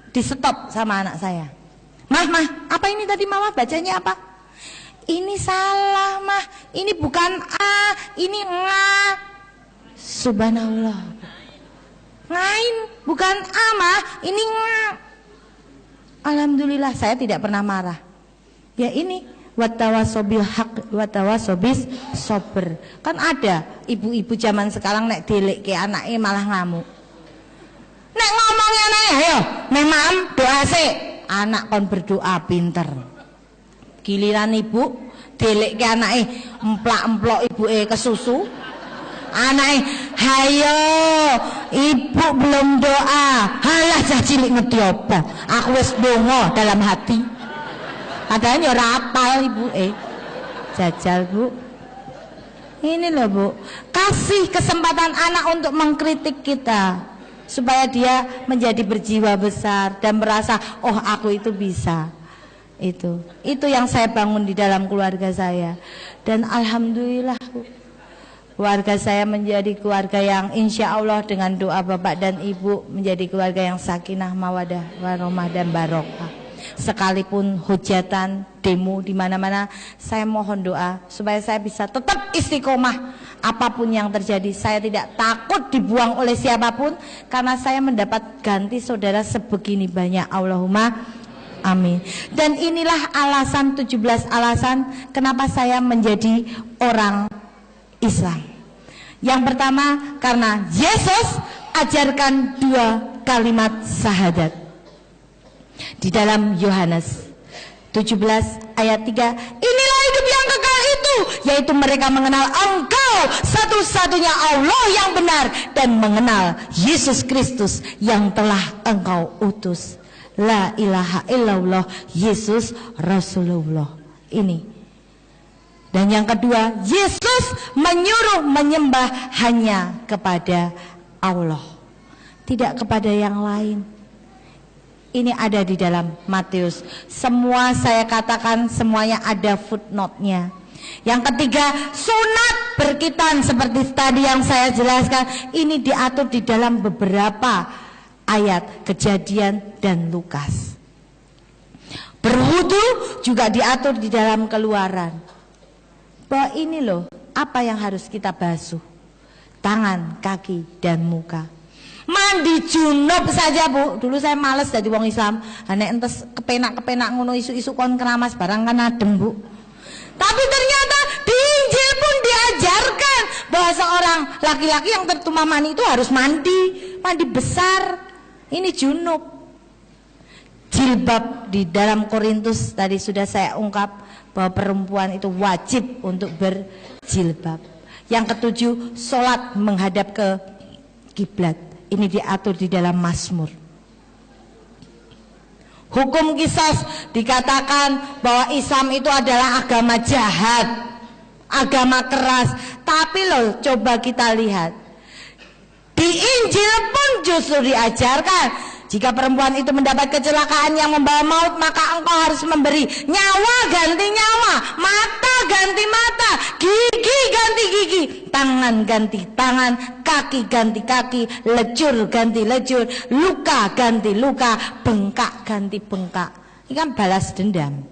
di stop sama anak saya. Mah, apa ini tadi Mama bacanya apa? Ini salah Mah, ini bukan A, ini nga. Subhanallah. Ngain, bukan A Mah, ini nga. Alhamdulillah saya tidak pernah marah. Ya ini watawasobil haq watawasobis sober. Kan ada ibu-ibu zaman sekarang nek delek ke anaknya malah ngamuk. Nek ngomongnya anaknya, ayo, memang doa sih. Anak kon berdoa pinter. Giliran ibu delek ke anake emplak-emplok ibuke ke susu. Anake, "Hayo, ibu belum doa." Halah cah cilik ngerti apa? Aku wis ndonga dalam hati. Padahal ya ora apal ibuke. Jajal, Bu. Ini loh, Bu. Kasih kesempatan anak untuk mengkritik kita. supaya dia menjadi berjiwa besar dan merasa, oh aku itu bisa. Itu yang saya bangun di dalam keluarga saya. Dan alhamdulillah keluarga saya menjadi keluarga yang insya Allah dengan doa bapak dan ibu menjadi keluarga yang sakinah, mawadah, warahmah dan barokah. Sekalipun hujatan, demo di mana-mana, saya mohon doa supaya saya bisa tetap istiqomah. Apapun yang terjadi, saya tidak takut dibuang oleh siapapun, karena saya mendapat ganti saudara sebegini banyak. Allahumma amin. Dan inilah alasan 17 alasan kenapa saya menjadi orang Islam. Yang pertama, karena Yesus ajarkan 2 kalimat syahadat. Di dalam Yohanes 17 ayat 3, inilah hidup yang kekal itu, yaitu mereka mengenal Engkau satu-satunya Allah yang benar, dan mengenal Yesus Kristus yang telah Engkau utus. La ilaha illallah, Yesus Rasulullah. Ini. Dan yang kedua, Yesus menyuruh menyembah hanya kepada Allah, tidak kepada yang lain. Ini ada di dalam Matius. Semua saya katakan, semuanya ada footnote-nya. Yang ketiga, sunat berkitan seperti tadi yang saya jelaskan. Ini diatur di dalam beberapa ayat Kejadian dan Lukas. Berwudu juga diatur di dalam Keluaran. Bahwa ini loh apa yang harus kita basuh: tangan, kaki, dan muka. Mandi junub saja bu, dulu saya males jadi wong Islam. Nek entes kepenak ngono isu-isu kon keramas barang kan adem bu. Tapi ternyata di Injil pun diajarkan bahwa seorang laki-laki yang tertumpah mani itu harus mandi besar. Ini junub. Jilbab di dalam Korintus tadi sudah saya ungkap bahwa perempuan itu wajib untuk berjilbab. Yang ketujuh, sholat menghadap ke kiblat. Ini diatur di dalam Mazmur. Hukum kisos dikatakan bahwa Islam itu adalah agama jahat, agama keras. Tapi loh, coba kita lihat, di Injil pun justru diajarkan, jika perempuan itu mendapat kecelakaan yang membawa maut, maka engkau harus memberi nyawa ganti nyawa, mata ganti mata, gigi ganti gigi, tangan ganti tangan, kaki ganti kaki, lejur ganti lejur, luka ganti luka, bengkak ganti bengkak. Ini kan balas dendam.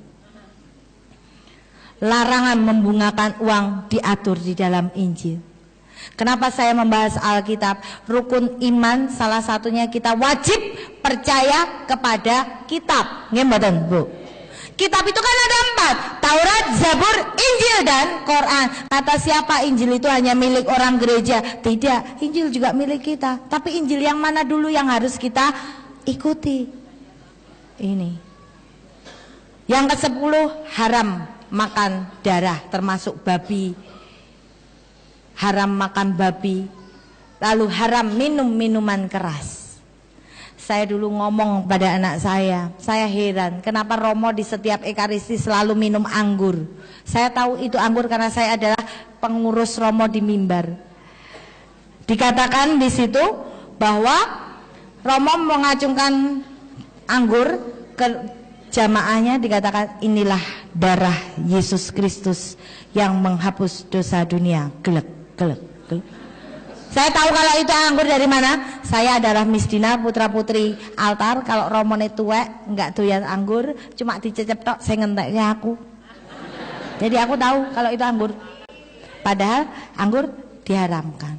Larangan membungakan uang diatur di dalam Injil. Kenapa saya membahas Alkitab? Rukun iman salah satunya kita wajib percaya kepada kitab. Nggih mboten, Bu? Kitab itu kan ada 4, Taurat, Zabur, Injil, dan Quran. Kata siapa Injil itu hanya milik orang gereja? Tidak, Injil juga milik kita. Tapi Injil yang mana dulu yang harus kita ikuti? Ini. Yang ke-10, haram makan darah termasuk babi. Haram makan babi. Lalu haram minum minuman keras. Saya dulu ngomong pada anak saya heran kenapa Romo di setiap Ekaristi selalu minum anggur. Saya tahu itu anggur karena saya adalah pengurus Romo di mimbar. Dikatakan di situ bahwa Romo mengacungkan anggur ke jamaahnya, dikatakan inilah darah Yesus Kristus yang menghapus dosa dunia. Gelek. Saya tahu kalau itu anggur dari mana. Saya adalah misdina putra putri altar. Kalau Romone tuwek nggak doyan anggur, cuma dicecep tok saya ngenteknya aku. Jadi aku tahu kalau itu anggur. Padahal anggur diharamkan.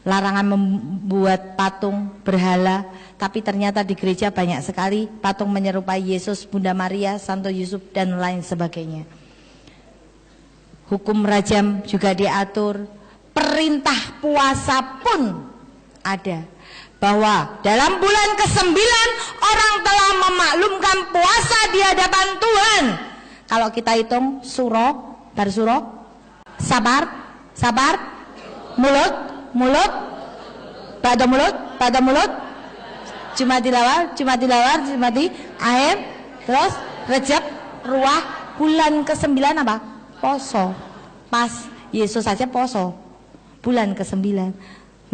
Larangan membuat patung berhala. Tapi ternyata di gereja banyak sekali patung menyerupai Yesus, Bunda Maria, Santo Yusuf, dan lain sebagainya. Hukum rajam juga diatur. Perintah puasa pun ada, bahwa dalam bulan ke-9 orang telah memaklumkan puasa di hadapan Tuhan. Kalau kita hitung suro, sabar, mulut, pada mulut, Jumati lawar, Jumati akhir, terus Rejab, Ruah, bulan ke-9 apa? Poso. Pas Yesus saja poso. Bulan ke-9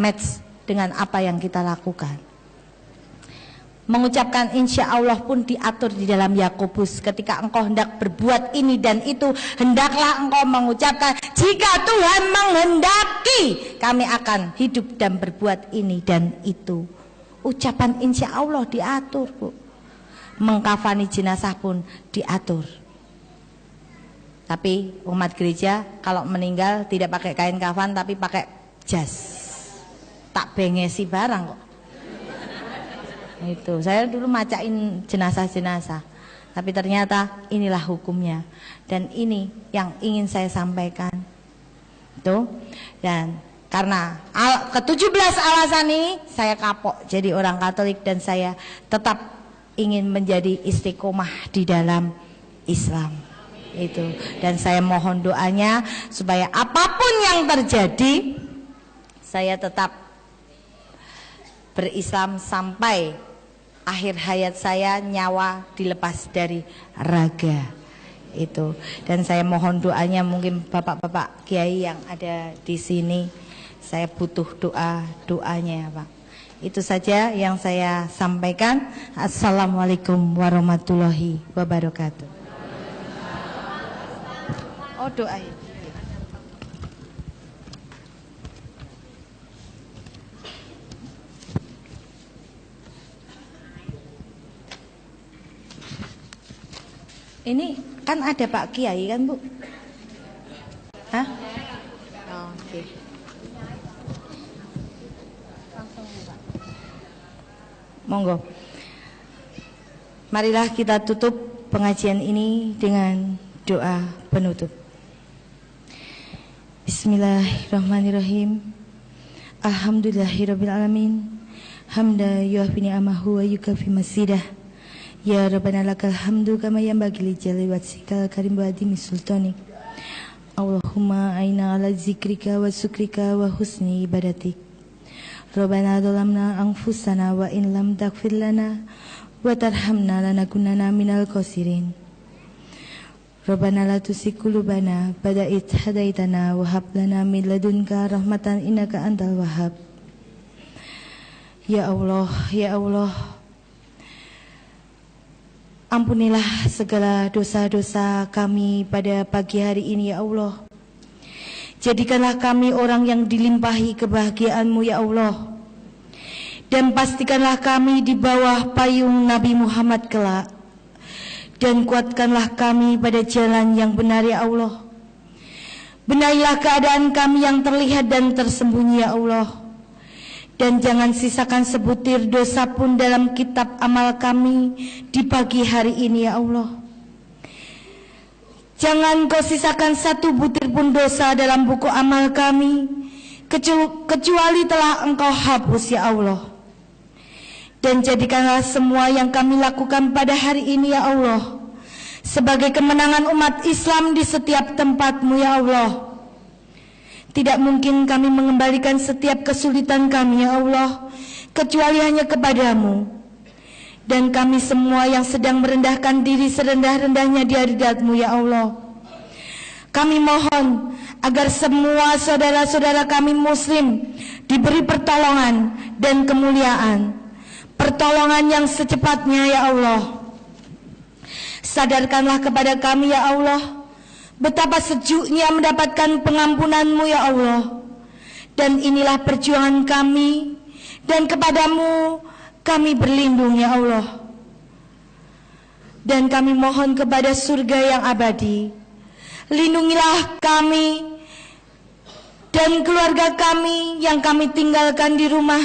match dengan apa yang kita lakukan. Mengucapkan insya Allah pun diatur di dalam Yakobus. Ketika engkau hendak berbuat ini dan itu, hendaklah engkau mengucapkan, jika Tuhan menghendaki, kami akan hidup dan berbuat ini dan itu. Ucapan insya Allah diatur, Bu. Mengkafani jenazah pun diatur. Tapi umat gereja kalau meninggal tidak pakai kain kafan tapi pakai jas. Tak bengesi barang kok. Itu saya dulu macain jenazah-jenazah, tapi ternyata inilah hukumnya dan ini yang ingin saya sampaikan. Tuh, dan karena ke-17 alasan ini saya kapok jadi orang Katolik dan saya tetap ingin menjadi istiqomah di dalam Islam. Itu, dan saya mohon doanya supaya apapun yang terjadi saya tetap berislam sampai akhir hayat saya, nyawa dilepas dari raga. Itu, dan saya mohon doanya, mungkin bapak-bapak kiai yang ada di sini, saya butuh doanya, Pak. Itu saja yang saya sampaikan. Assalamualaikum warahmatullahi wabarakatuh. Oh, doa. Ini kan ada Pak Kiai kan, Bu? Hah? Oh, oke. Langsung, Pak. Monggo. Marilah kita tutup pengajian ini dengan doa penutup. Bismillahirrahmanirrahim. Alhamdulillahirabbil alamin. Hamda yuhfi ni'amahu wa yukafi masidah. Ya Rabbana lakal hamdu kama yanbaghi li jalali wajhikal karim wa adimi sultanik. Allahumma aina ala zikrika wa syukrika wa husni ibadatik. Rabbana zalamna anfusana wa in lam taghfir lana wa tarhamna lanakunanna minal khasirin. Rabbana la tuzigh qulubana ba'da idh hadaitana wa hab lana min ladunka rahmatan innaka antal wahhab. Ya Allah, ya Allah, ampunilah segala dosa-dosa kami pada pagi hari ini ya Allah. Jadikanlah kami orang yang dilimpahi kebahagiaan-Mu ya Allah. Dan pastikanlah kami di bawah payung Nabi Muhammad kelak. Dan kuatkanlah kami pada jalan yang benar ya Allah. Benailah keadaan kami yang terlihat dan tersembunyi ya Allah. Dan jangan sisakan sebutir dosa pun dalam kitab amal kami di pagi hari ini ya Allah. Jangan Kau sisakan satu butir pun dosa dalam buku amal kami, kecuali telah Engkau hapus ya Allah. Dan jadikanlah semua yang kami lakukan pada hari ini ya Allah sebagai kemenangan umat Islam di setiap tempat-Mu ya Allah. Tidak mungkin kami mengembalikan setiap kesulitan kami ya Allah, kecuali hanya kepada-Mu. Dan kami semua yang sedang merendahkan diri serendah-rendahnya di hadirat-Mu ya Allah, kami mohon agar semua saudara-saudara kami muslim diberi pertolongan dan kemuliaan, pertolongan yang secepatnya ya Allah. Sadarkanlah kepada kami ya Allah betapa sejuknya mendapatkan pengampunan-Mu ya Allah. Dan inilah perjuangan kami, dan kepada-Mu kami berlindung ya Allah. Dan kami mohon kepada surga yang abadi. Lindungilah kami dan keluarga kami yang kami tinggalkan di rumah.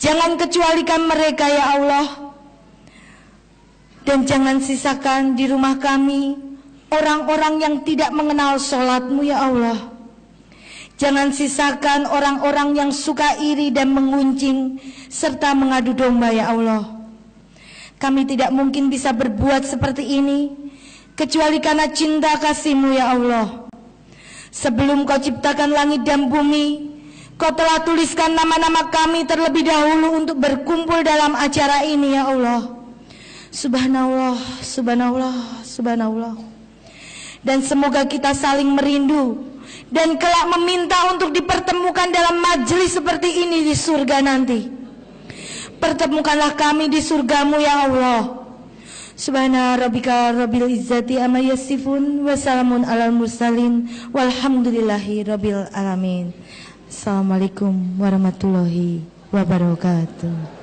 Jangan kecualikan mereka ya Allah. Dan jangan sisakan di rumah kami orang-orang yang tidak mengenal sholat-Mu ya Allah. Jangan sisakan orang-orang yang suka iri dan menguncing serta mengadu domba ya Allah. Kami tidak mungkin bisa berbuat seperti ini kecuali karena cinta kasih-Mu ya Allah. Sebelum Kau ciptakan langit dan bumi, Kau telah tuliskan nama-nama kami terlebih dahulu untuk berkumpul dalam acara ini ya Allah. Subhanallah, subhanallah, subhanallah. Dan semoga kita saling merindu dan kelak meminta untuk dipertemukan dalam majelis seperti ini di surga nanti. Pertemukanlah kami di surgamu ya Allah. Subhana rabbika rabbil izzati amma yasifun wa salamun alal mursalin walhamdulillahi rabbil alamin. Assalamualaikum warahmatullahi wabarakatuh.